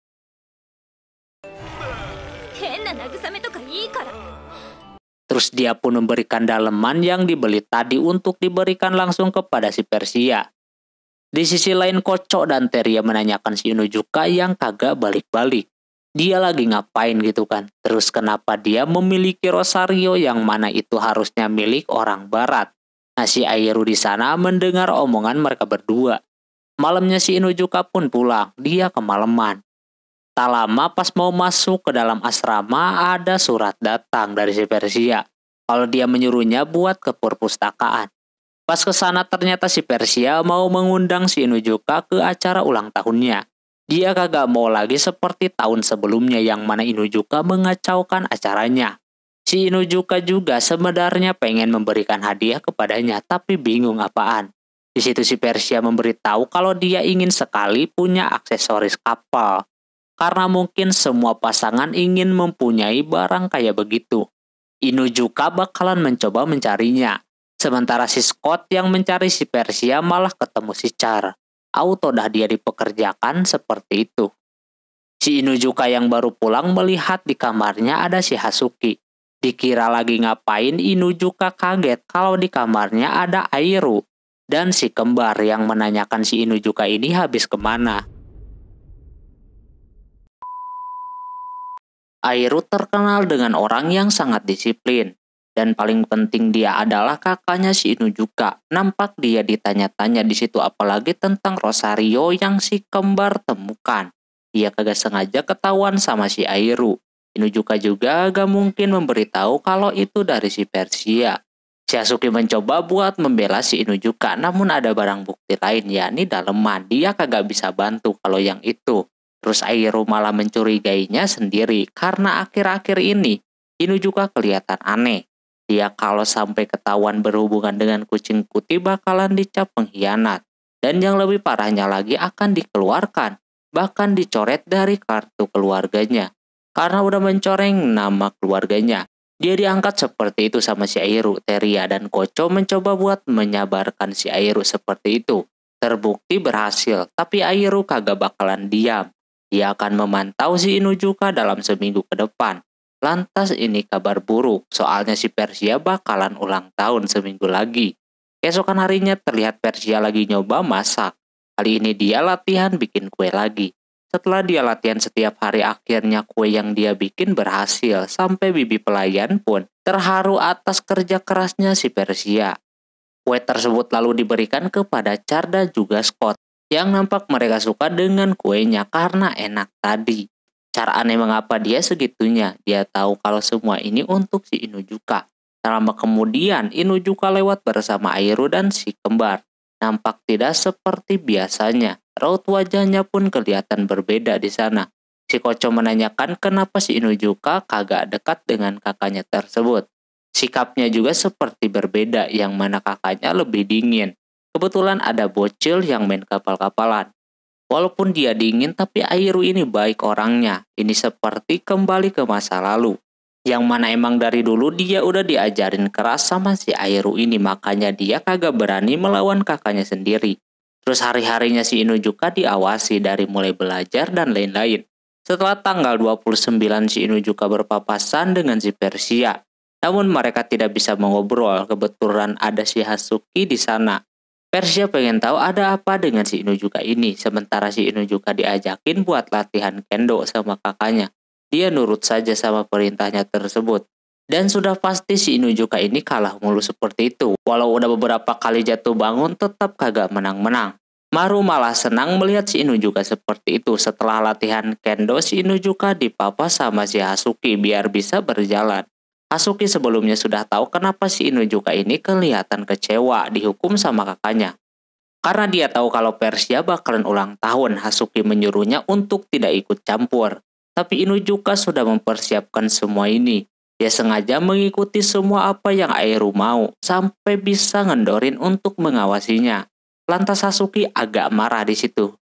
Terus dia pun memberikan daleman yang dibeli tadi untuk diberikan langsung kepada si Persia. Di sisi lain Kocok dan Teria menanyakan si Inuzuka yang kagak balik-balik. Dia lagi ngapain gitu kan? Terus kenapa dia memiliki Rosario yang mana itu harusnya milik orang barat? Nah si Airu di sana mendengar omongan mereka berdua. Malamnya si Inuzuka pun pulang, dia kemalaman. Tak lama pas mau masuk ke dalam asrama ada surat datang dari si Persia. Kalau dia menyuruhnya buat ke perpustakaan. Pas ke sana ternyata si Persia mau mengundang si Inuzuka ke acara ulang tahunnya. Dia kagak mau lagi seperti tahun sebelumnya yang mana Inuzuka mengacaukan acaranya. Si Inuzuka juga sebenarnya pengen memberikan hadiah kepadanya tapi bingung apaan. Di situ si Persia memberitahu kalau dia ingin sekali punya aksesoris kapal. Karena mungkin semua pasangan ingin mempunyai barang kayak begitu. Inuzuka bakalan mencoba mencarinya. Sementara si Scott yang mencari si Persia malah ketemu si Char. Auto dah dia dipekerjakan seperti itu. Si Inuzuka yang baru pulang melihat di kamarnya ada si Hasuki. Dikira lagi ngapain, Inuzuka kaget kalau di kamarnya ada Airu. Dan si kembar yang menanyakan si Inuzuka ini habis kemana. Airu terkenal dengan orang yang sangat disiplin. Dan paling penting dia adalah kakaknya si Inuzuka. Nampak dia ditanya-tanya di situ apalagi tentang Rosario yang si kembar temukan. Dia kagak sengaja ketahuan sama si Airu. Inuzuka juga gak mungkin memberitahu kalau itu dari si Persia. Si Hasuki mencoba buat membela si Inuzuka, namun ada barang bukti lain yakni daleman. Dia kagak bisa bantu kalau yang itu. Terus Airu malah mencurigainya sendiri karena akhir-akhir ini Inuzuka kelihatan aneh. Dia kalau sampai ketahuan berhubungan dengan kucing putih bakalan dicap pengkhianat. Dan yang lebih parahnya lagi akan dikeluarkan, bahkan dicoret dari kartu keluarganya. Karena udah mencoreng nama keluarganya. Dia diangkat seperti itu sama si Airu, Teria, dan Kocok mencoba buat menyabarkan si Airu seperti itu. Terbukti berhasil, tapi Airu kagak bakalan diam. Dia akan memantau si Inuzuka dalam seminggu ke depan. Lantas ini kabar buruk, soalnya si Persia bakalan ulang tahun seminggu lagi. Keesokan harinya terlihat Persia lagi nyoba masak. Kali ini dia latihan bikin kue lagi. Setelah dia latihan setiap hari akhirnya kue yang dia bikin berhasil. Sampai bibi pelayan pun terharu atas kerja kerasnya si Persia. Kue tersebut lalu diberikan kepada Char dan juga Scott. Yang nampak mereka suka dengan kuenya karena enak tadi. Char aneh mengapa dia segitunya. Dia tahu kalau semua ini untuk si Inuzuka. Tak lama kemudian Inuzuka lewat bersama Airu dan si kembar. Nampak tidak seperti biasanya. Raut wajahnya pun kelihatan berbeda di sana. Si Kocok menanyakan kenapa si Inuzuka kagak dekat dengan kakaknya tersebut. Sikapnya juga seperti berbeda yang mana kakaknya lebih dingin. Kebetulan ada bocil yang main kapal-kapalan. Walaupun dia dingin tapi Airu ini baik orangnya. Ini seperti kembali ke masa lalu. Yang mana emang dari dulu dia udah diajarin keras sama si Airu ini. Makanya dia kagak berani melawan kakaknya sendiri. Terus hari-harinya si Inuzuka diawasi dari mulai belajar dan lain-lain. Setelah tanggal 29 si Inuzuka berpapasan dengan si Persia. Namun mereka tidak bisa mengobrol. Kebetulan ada si Hasuki di sana. Persia pengen tahu ada apa dengan si Inuzuka ini. Sementara si Inuzuka diajakin buat latihan kendo sama kakaknya. Dia nurut saja sama perintahnya tersebut. Dan sudah pasti si Inuzuka ini kalah mulu seperti itu. Walau udah beberapa kali jatuh bangun, tetap kagak menang-menang. Maru malah senang melihat si Inuzuka seperti itu. Setelah latihan kendo, si Inuzuka dipapa sama si Hasuki biar bisa berjalan. Hasuki sebelumnya sudah tahu kenapa si Inuzuka ini kelihatan kecewa dihukum sama kakaknya. Karena dia tahu kalau Persia bakalan ulang tahun, Hasuki menyuruhnya untuk tidak ikut campur. Tapi Inuzuka sudah mempersiapkan semua ini. Dia sengaja mengikuti semua apa yang Aeru mau, sampai bisa ngendorin untuk mengawasinya. Lantas Hasuki agak marah di situ.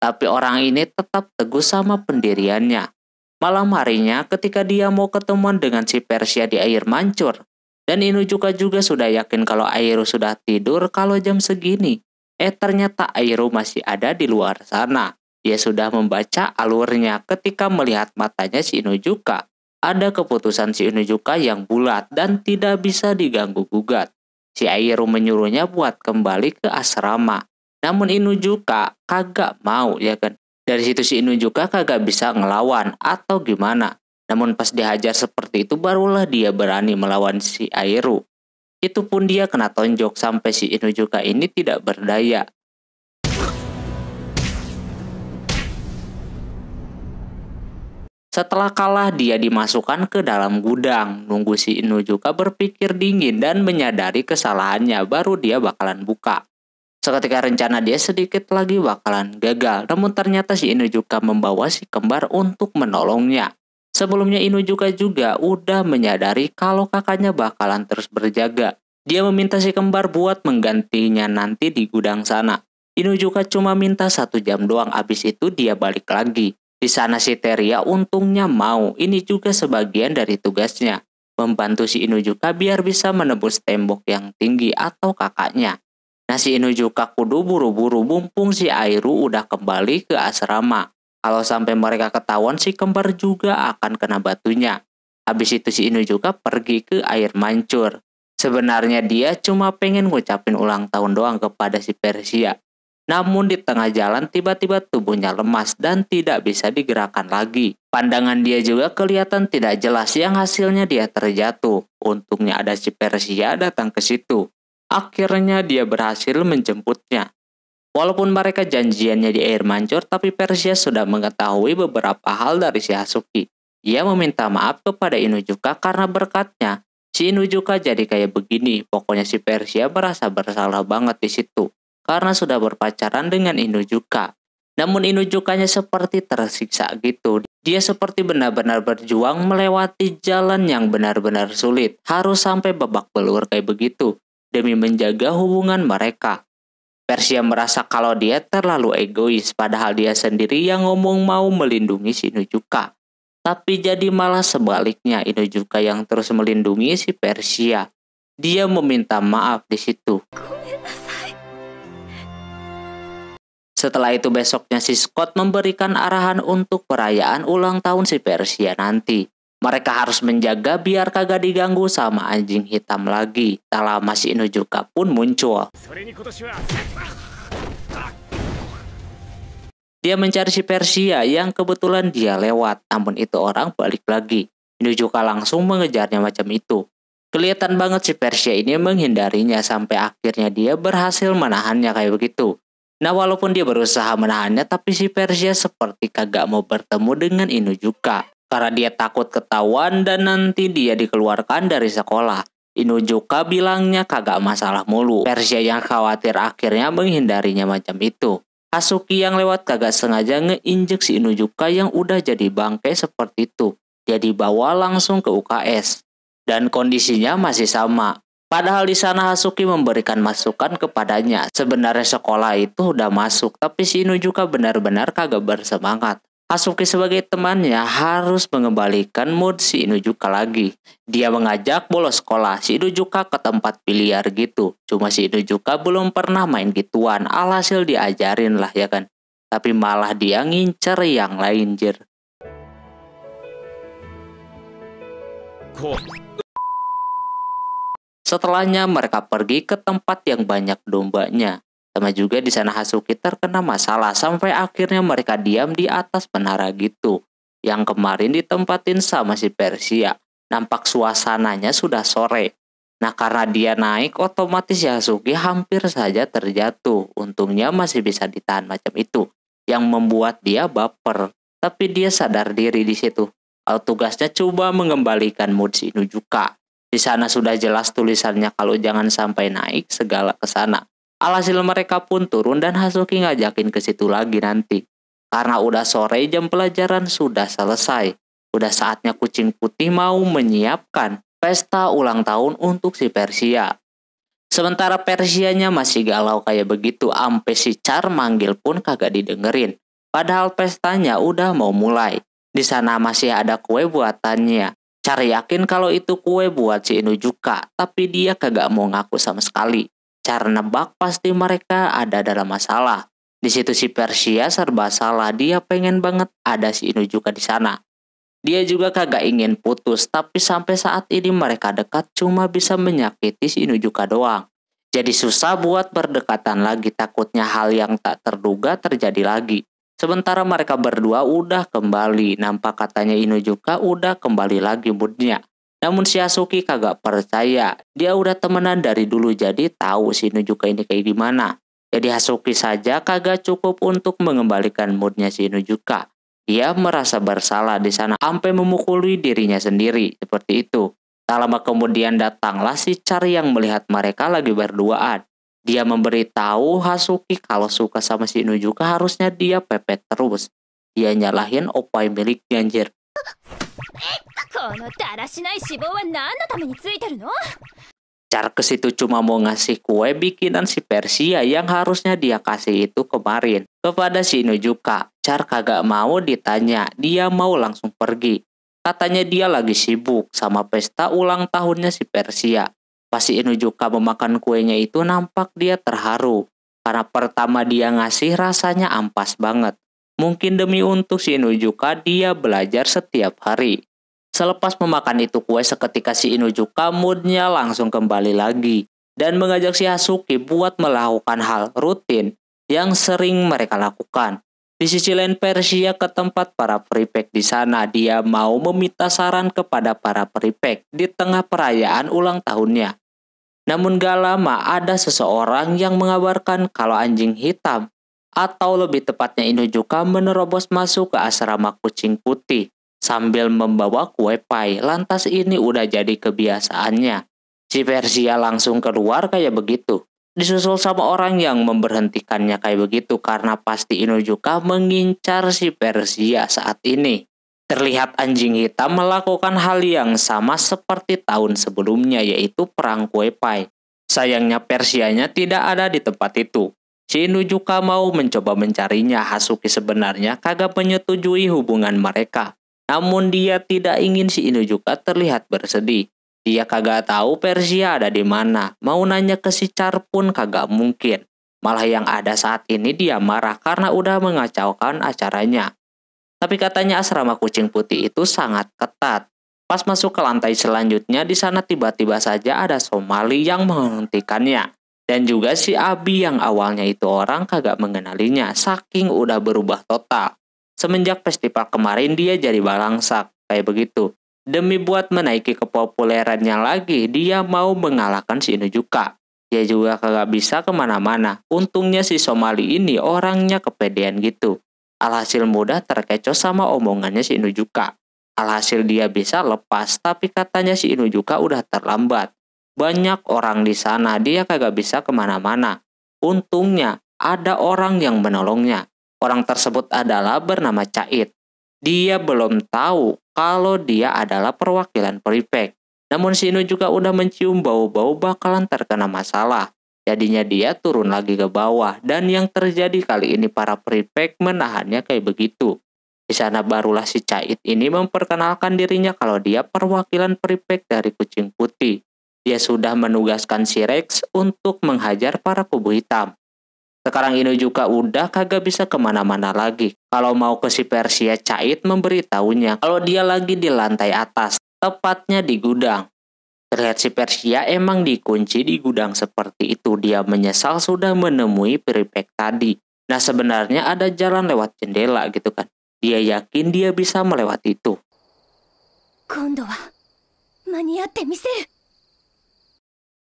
Tapi orang ini tetap teguh sama pendiriannya. Malam harinya ketika dia mau ketemuan dengan si Persia di air mancur. Dan Inuzuka juga sudah yakin kalau Aeru sudah tidur kalau jam segini. Ternyata Aeru masih ada di luar sana. Dia sudah membaca alurnya ketika melihat matanya si Inuzuka. Ada keputusan si Inuzuka yang bulat dan tidak bisa diganggu-gugat. Si Aeru menyuruhnya buat kembali ke asrama. Namun Inuzuka kagak mau, ya kan. Dari situ si Inuzuka kagak bisa ngelawan atau gimana. Namun pas dihajar seperti itu barulah dia berani melawan si Aeru. Itu pun dia kena tonjok sampai si Inuzuka ini tidak berdaya. Setelah kalah, dia dimasukkan ke dalam gudang. Nunggu si Inuzuka berpikir dingin dan menyadari kesalahannya, baru dia bakalan buka. Seketika rencana dia sedikit lagi bakalan gagal, namun ternyata si Inuzuka membawa si kembar untuk menolongnya. Sebelumnya Inuzuka juga udah menyadari kalau kakaknya bakalan terus berjaga. Dia meminta si kembar buat menggantinya nanti di gudang sana. Inuzuka cuma minta 1 jam doang, abis itu dia balik lagi. Di sana si Teria untungnya mau, ini juga sebagian dari tugasnya. Membantu si Inuzuka biar bisa menembus tembok yang tinggi atau kakaknya. Nah si Inuzuka kudu buru-buru mumpung si Aeru udah kembali ke asrama. Kalau sampai mereka ketahuan si kembar juga akan kena batunya. Habis itu si Inuzuka pergi ke air mancur. Sebenarnya dia cuma pengen ngucapin ulang tahun doang kepada si Persia. Namun di tengah jalan tiba-tiba tubuhnya lemas dan tidak bisa digerakkan lagi. Pandangan dia juga kelihatan tidak jelas yang hasilnya dia terjatuh. Untungnya ada si Persia datang ke situ. Akhirnya dia berhasil menjemputnya. Walaupun mereka janjiannya di air mancur, tapi Persia sudah mengetahui beberapa hal dari si Hasuki. Ia meminta maaf kepada Inuzuka karena berkatnya si Inuzuka jadi kayak begini. Pokoknya si Persia merasa bersalah banget di situ. Karena sudah berpacaran dengan Inuzuka. Namun Inuzukanya seperti tersiksa gitu. Dia seperti benar-benar berjuang melewati jalan yang benar-benar sulit. Harus sampai babak belur kayak begitu. Demi menjaga hubungan mereka. Persia merasa kalau dia terlalu egois. Padahal dia sendiri yang ngomong mau melindungi si Inuzuka. Tapi jadi malah sebaliknya. Inuzuka yang terus melindungi si Persia. Dia meminta maaf di situ. Setelah itu besoknya si Scott memberikan arahan untuk perayaan ulang tahun si Persia nanti. Mereka harus menjaga biar kagak diganggu sama anjing hitam lagi. Tak lama si Inuzuka pun muncul. Dia mencari si Persia yang kebetulan dia lewat. Namun itu orang balik lagi. Inuzuka langsung mengejarnya macam itu. Kelihatan banget si Persia ini menghindarinya sampai akhirnya dia berhasil menahannya kayak begitu. Nah walaupun dia berusaha menahannya, tapi si Persia seperti kagak mau bertemu dengan Inuzuka. Karena dia takut ketahuan dan nanti dia dikeluarkan dari sekolah. Inuzuka bilangnya kagak masalah mulu. Persia yang khawatir akhirnya menghindarinya macam itu. Hasuki yang lewat kagak sengaja ngeinjek si Inuzuka yang udah jadi bangkai seperti itu. Dia dibawa langsung ke UKS. Dan kondisinya masih sama. Padahal di sana Hasuki memberikan masukan kepadanya. Sebenarnya sekolah itu udah masuk, tapi si Inuzuka benar-benar kagak bersemangat. Hasuki sebagai temannya harus mengembalikan mood si Inuzuka lagi. Dia mengajak bolos sekolah si Inuzuka ke tempat biliar gitu. Cuma si Inuzuka belum pernah main gituan, alhasil diajarin lah ya kan. Tapi malah dia ngincer yang lain jir. Setelahnya mereka pergi ke tempat yang banyak dombanya. Sama juga di sana Hasuki terkena masalah sampai akhirnya mereka diam di atas menara gitu. Yang kemarin ditempatin sama si Persia. Nampak suasananya sudah sore. Nah, karena dia naik, otomatis Yasuke hampir saja terjatuh. Untungnya masih bisa ditahan macam itu, yang membuat dia baper. Tapi dia sadar diri di situ. Kalau tugasnya coba mengembalikan mood si Inuzuka. Di sana sudah jelas tulisannya kalau jangan sampai naik segala ke sana. Alhasil mereka pun turun dan Hasuki ngajakin ke situ lagi nanti. Karena udah sore, jam pelajaran sudah selesai. Udah saatnya kucing putih mau menyiapkan pesta ulang tahun untuk si Persia. Sementara Persianya masih galau kayak begitu, ampe si Char manggil pun kagak didengerin. Padahal pestanya udah mau mulai. Di sana masih ada kue buatannya. Char yakin kalau itu kue buat si Inuzuka, tapi dia kagak mau ngaku sama sekali. Char nebak pasti mereka ada dalam masalah. Di situ si Persia serba salah, dia pengen banget ada si Inuzuka di sana. Dia juga kagak ingin putus, tapi sampai saat ini mereka dekat cuma bisa menyakiti si Inuzuka doang. Jadi susah buat berdekatan lagi, takutnya hal yang tak terduga terjadi lagi. Sementara mereka berdua udah kembali, nampak katanya Inuzuka udah kembali lagi moodnya. Namun si Yasuki kagak percaya, dia udah temenan dari dulu jadi tahu si Inuzuka ini kayak gimana. Jadi Hasuki saja kagak cukup untuk mengembalikan moodnya si Inuzuka. Dia merasa bersalah di sana sampai memukuli dirinya sendiri seperti itu. Tak lama kemudian datanglah si Char yang melihat mereka lagi berduaan. Dia memberitahu Hasuki kalau suka sama si Inuzuka harusnya dia pepet terus. Dia nyalahin opai miliknya anjir. Char ke situ cuma mau ngasih kue bikinan si Persia yang harusnya dia kasih itu kemarin kepada si Inuzuka. Char kagak mau ditanya, dia mau langsung pergi. Katanya dia lagi sibuk sama pesta ulang tahunnya si Persia. Pas si Inuzuka memakan kuenya itu nampak dia terharu. Karena pertama dia ngasih rasanya ampas banget. Mungkin demi untuk si Inuzuka dia belajar setiap hari. Selepas memakan itu kue seketika si Inuzuka moodnya langsung kembali lagi. Dan mengajak si Hasuki buat melakukan hal rutin yang sering mereka lakukan. Di sisi lain Persia ke tempat para prefect di sana. Dia mau meminta saran kepada para prefect di tengah perayaan ulang tahunnya. Namun gak lama ada seseorang yang mengabarkan kalau anjing hitam atau lebih tepatnya Inuzuka menerobos masuk ke asrama kucing putih sambil membawa kue pai. Lantas ini udah jadi kebiasaannya. Si Persia langsung keluar kayak begitu. Disusul sama orang yang memberhentikannya kayak begitu karena pasti Inuzuka mengincar si Persia saat ini. Terlihat anjing hitam melakukan hal yang sama seperti tahun sebelumnya yaitu perang kue pai. Sayangnya Persianya tidak ada di tempat itu. Si Inuzuka mau mencoba mencarinya. Hasuki sebenarnya kagak menyetujui hubungan mereka. Namun dia tidak ingin si Inuzuka terlihat bersedih. Dia kagak tahu Persia ada di mana. Mau nanya ke si Char pun kagak mungkin. Malah yang ada saat ini dia marah karena udah mengacaukan acaranya. Tapi katanya asrama kucing putih itu sangat ketat. Pas masuk ke lantai selanjutnya, di sana tiba-tiba saja ada Somali yang menghentikannya. Dan juga si Abi yang awalnya itu orang kagak mengenalinya, saking udah berubah total. Semenjak festival kemarin dia jadi balangsak, kayak begitu. Demi buat menaiki kepopulerannya lagi, dia mau mengalahkan si Inuzuka. Dia juga kagak bisa kemana-mana. Untungnya si Somali ini orangnya kepedean gitu. Alhasil mudah terkecoh sama omongannya si Inuzuka. Alhasil dia bisa lepas, tapi katanya si Inuzuka udah terlambat. Banyak orang di sana, dia kagak bisa kemana-mana. Untungnya ada orang yang menolongnya. Orang tersebut adalah bernama Cait. Dia belum tahu kalau dia adalah perwakilan prefect. Namun si Inuzuka udah mencium bau-bau bakalan terkena masalah. Jadinya dia turun lagi ke bawah dan yang terjadi kali ini para prefect menahannya kayak begitu. Di sana barulah si Cait ini memperkenalkan dirinya kalau dia perwakilan prefect dari kucing putih. Dia sudah menugaskan si Rex untuk menghajar para kubu hitam. Sekarang Inuzuka udah kagak bisa kemana-mana lagi. Kalau mau ke si Persia, Cait memberitahunya kalau dia lagi di lantai atas, tepatnya di gudang. Terlihat si Persia emang dikunci di gudang seperti itu. Dia menyesal sudah menemui prefect tadi. Nah sebenarnya ada jalan lewat jendela gitu kan. Dia yakin dia bisa melewati itu. 間に合ってみせる。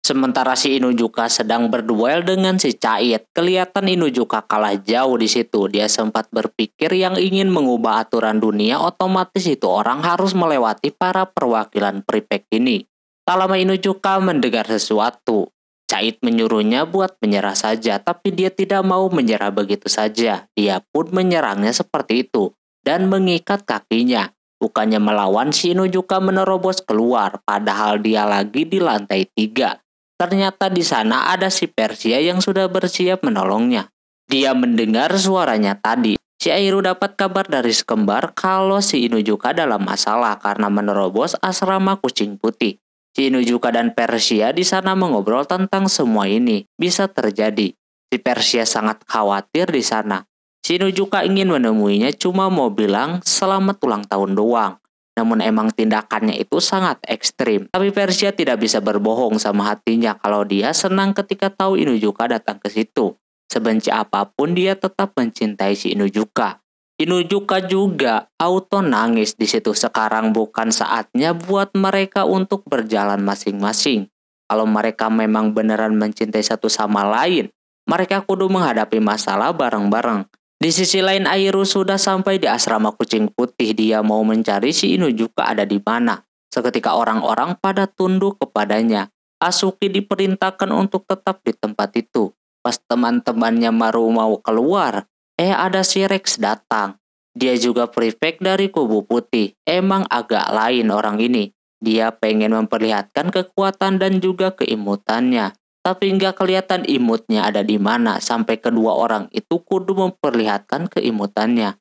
Sementara si Inuzuka sedang berduel dengan si Cait, kelihatan Inuzuka kalah jauh di situ. Dia sempat berpikir yang ingin mengubah aturan dunia, otomatis itu orang harus melewati para perwakilan prefect ini. Tak lama Inuzuka mendengar sesuatu. Cait menyuruhnya buat menyerah saja, tapi dia tidak mau menyerah begitu saja. Dia pun menyerangnya seperti itu dan mengikat kakinya. Bukannya melawan, si Inuzuka menerobos keluar, padahal dia lagi di lantai 3. Ternyata di sana ada si Persia yang sudah bersiap menolongnya. Dia mendengar suaranya tadi. Si Airu dapat kabar dari sekembar kalau si Inuzuka dalam masalah karena menerobos asrama kucing putih. Si Inuzuka dan Persia di sana mengobrol tentang semua ini bisa terjadi. Si Persia sangat khawatir di sana. Si Inuzuka ingin menemuinya, cuma mau bilang selamat ulang tahun doang. Namun emang tindakannya itu sangat ekstrim. Tapi Persia tidak bisa berbohong sama hatinya kalau dia senang ketika tahu Inuzuka datang ke situ. Sebenci apapun dia tetap mencintai si Inuzuka. Inuzuka juga auto nangis di situ. Sekarang bukan saatnya buat mereka untuk berjalan masing-masing. Kalau mereka memang beneran mencintai satu sama lain, mereka kudu menghadapi masalah bareng-bareng. Di sisi lain, Airu sudah sampai di asrama kucing putih. Dia mau mencari si Inuzuka ada di mana. Seketika orang-orang pada tunduk kepadanya. Asuki diperintahkan untuk tetap di tempat itu. Pas teman-temannya Maru mau keluar, ada si Rex datang. Dia juga prefect dari kubu putih. Emang agak lain orang ini. Dia pengen memperlihatkan kekuatan dan juga keimutannya. Tapi nggak kelihatan imutnya ada di mana sampai kedua orang itu kudu memperlihatkan keimutannya.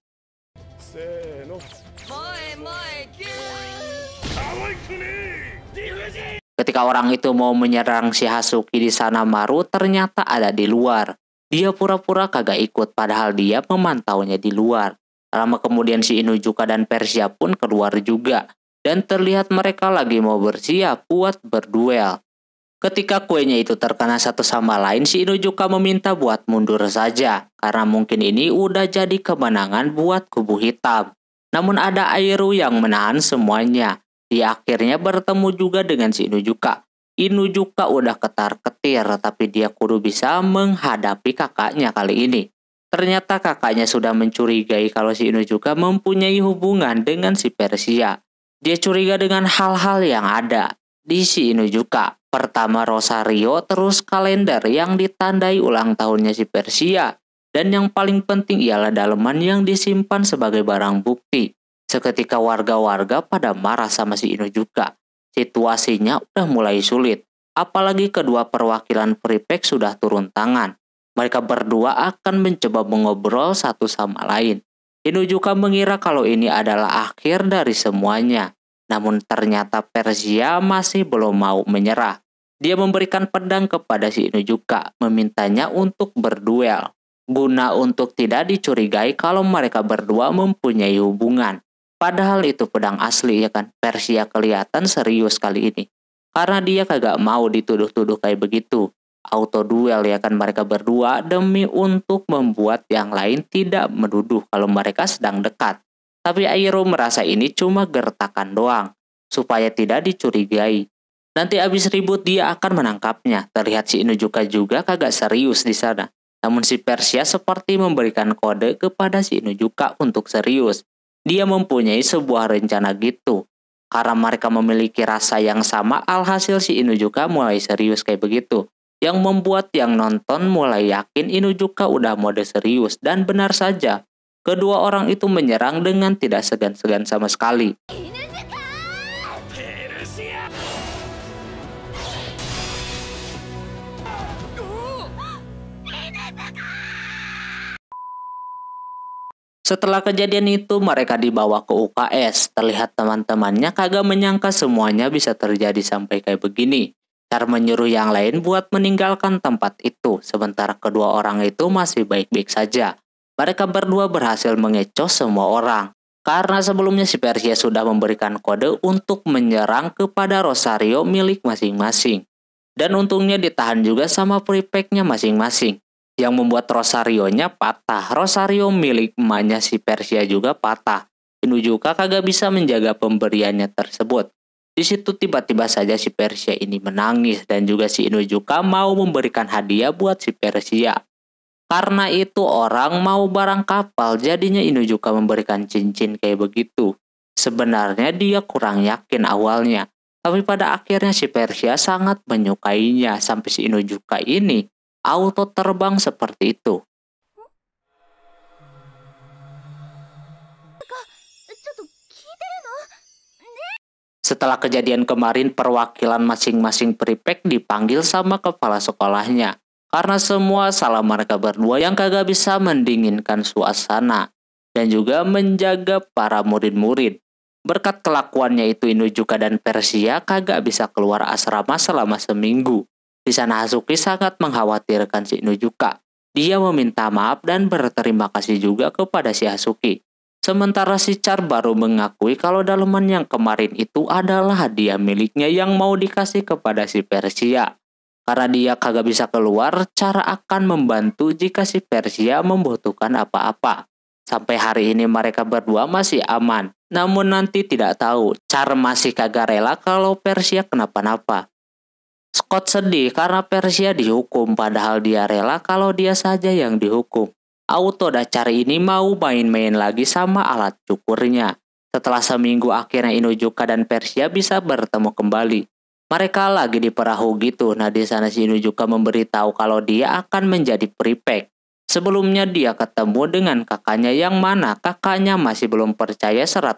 Ketika orang itu mau menyerang si Hasuki di sana, Maru ternyata ada di luar. Dia pura-pura kagak ikut padahal dia memantaunya di luar. Lama kemudian si Inuzuka dan Persia pun keluar juga. Dan terlihat mereka lagi mau bersiap buat berduel. Ketika kuenya itu terkena satu sama lain, si Inuzuka meminta buat mundur saja, karena mungkin ini udah jadi kemenangan buat kubu hitam. Namun ada Airu yang menahan semuanya. Dia akhirnya bertemu juga dengan si Inuzuka. Inuzuka udah ketar-ketir, tapi dia kudu bisa menghadapi kakaknya kali ini. Ternyata kakaknya sudah mencurigai kalau si Inuzuka mempunyai hubungan dengan si Persia. Dia curiga dengan hal-hal yang ada di si Inuzuka. Pertama Rosario, terus kalender yang ditandai ulang tahunnya si Persia. Dan yang paling penting ialah daleman yang disimpan sebagai barang bukti. Seketika warga-warga pada marah sama si Inuzuka. Situasinya udah mulai sulit. Apalagi kedua perwakilan prefect sudah turun tangan. Mereka berdua akan mencoba mengobrol satu sama lain. Inuzuka mengira kalau ini adalah akhir dari semuanya. Namun ternyata Persia masih belum mau menyerah. Dia memberikan pedang kepada si Inuzuka, memintanya untuk berduel. Guna untuk tidak dicurigai kalau mereka berdua mempunyai hubungan. Padahal itu pedang asli ya kan. Persia kelihatan serius kali ini. Karena dia kagak mau dituduh-tuduh kayak begitu. Auto duel ya kan mereka berdua demi untuk membuat yang lain tidak menuduh kalau mereka sedang dekat. Tapi Airu merasa ini cuma gertakan doang, supaya tidak dicurigai. Nanti abis ribut dia akan menangkapnya. Terlihat si Inuzuka juga kagak serius di sana. Namun si Persia seperti memberikan kode kepada si Inuzuka untuk serius. Dia mempunyai sebuah rencana gitu. Karena mereka memiliki rasa yang sama, alhasil si Inuzuka mulai serius kayak begitu. Yang membuat yang nonton mulai yakin Inuzuka udah mode serius. Dan benar saja, kedua orang itu menyerang dengan tidak segan-segan sama sekali. Setelah kejadian itu mereka dibawa ke UKS. Terlihat teman-temannya kagak menyangka semuanya bisa terjadi sampai kayak begini. Cara menyuruh yang lain buat meninggalkan tempat itu. Sementara kedua orang itu masih baik-baik saja. Mereka berdua berhasil mengecoh semua orang. Karena sebelumnya si Persia sudah memberikan kode untuk menyerang kepada Rosario milik masing-masing. Dan untungnya ditahan juga sama prefect-nya masing-masing. Yang membuat Rosario-nya patah. Rosario milik emaknya si Persia juga patah. Inuzuka kagak bisa menjaga pemberiannya tersebut. Di situ tiba-tiba saja si Persia ini menangis dan juga si Inuzuka mau memberikan hadiah buat si Persia. Karena itu orang mau barang kapal, jadinya Inuzuka memberikan cincin kayak begitu. Sebenarnya dia kurang yakin awalnya, tapi pada akhirnya si Persia sangat menyukainya sampai si Inuzuka ini auto terbang seperti itu. Setelah kejadian kemarin, perwakilan masing-masing prefect dipanggil sama kepala sekolahnya. Karena semua salah mereka berdua yang kagak bisa mendinginkan suasana. Dan juga menjaga para murid-murid. Berkat kelakuannya itu Inuzuka dan Persia kagak bisa keluar asrama selama seminggu. Di sana Hazuki sangat mengkhawatirkan si Inuzuka. Dia meminta maaf dan berterima kasih juga kepada si Hazuki. Sementara si Char baru mengakui kalau daleman yang kemarin itu adalah hadiah miliknya yang mau dikasih kepada si Persia. Karena dia kagak bisa keluar, Char akan membantu jika si Persia membutuhkan apa-apa. Sampai hari ini mereka berdua masih aman. Namun nanti tidak tahu, Char masih kagak rela kalau Persia kenapa-napa. Scott sedih karena Persia dihukum padahal dia rela kalau dia saja yang dihukum. Auto Char ini mau main-main lagi sama alat cukurnya. Setelah seminggu akhirnya Inuzuka dan Persia bisa bertemu kembali. Mereka lagi di perahu gitu. Nah di sana si Inuzuka memberitahu kalau dia akan menjadi prefect. Sebelumnya dia ketemu dengan kakaknya yang mana kakaknya masih belum percaya 100%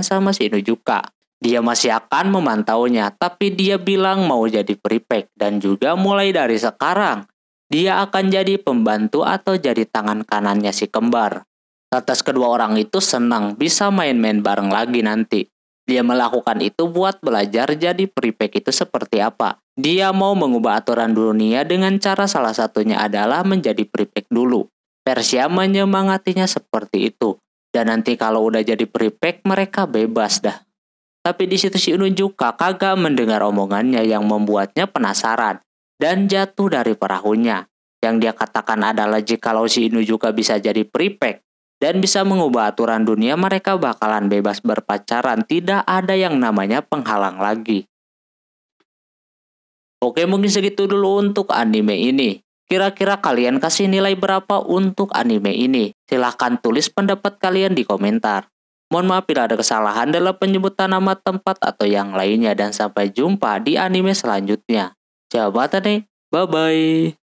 sama si Inuzuka. Dia masih akan memantaunya, tapi dia bilang mau jadi prefect dan juga mulai dari sekarang dia akan jadi pembantu atau jadi tangan kanannya si kembar. Lantas kedua orang itu senang bisa main-main bareng lagi nanti. Dia melakukan itu buat belajar jadi prefect itu seperti apa. Dia mau mengubah aturan dunia dengan cara salah satunya adalah menjadi prefect dulu. Persia menyemangatinya seperti itu. Dan nanti kalau udah jadi prefect mereka bebas dah. Tapi di situ si Inuzuka kagak mendengar omongannya yang membuatnya penasaran dan jatuh dari perahunya. Yang dia katakan adalah jikalau si Inuzuka bisa jadi prefect dan bisa mengubah aturan dunia, mereka bakalan bebas berpacaran, tidak ada yang namanya penghalang lagi. Oke, mungkin segitu dulu untuk anime ini. Kira-kira kalian kasih nilai berapa untuk anime ini? Silahkan tulis pendapat kalian di komentar. Mohon maaf bila ada kesalahan dalam penyebutan nama tempat atau yang lainnya, dan sampai jumpa di anime selanjutnya. Bye-bye.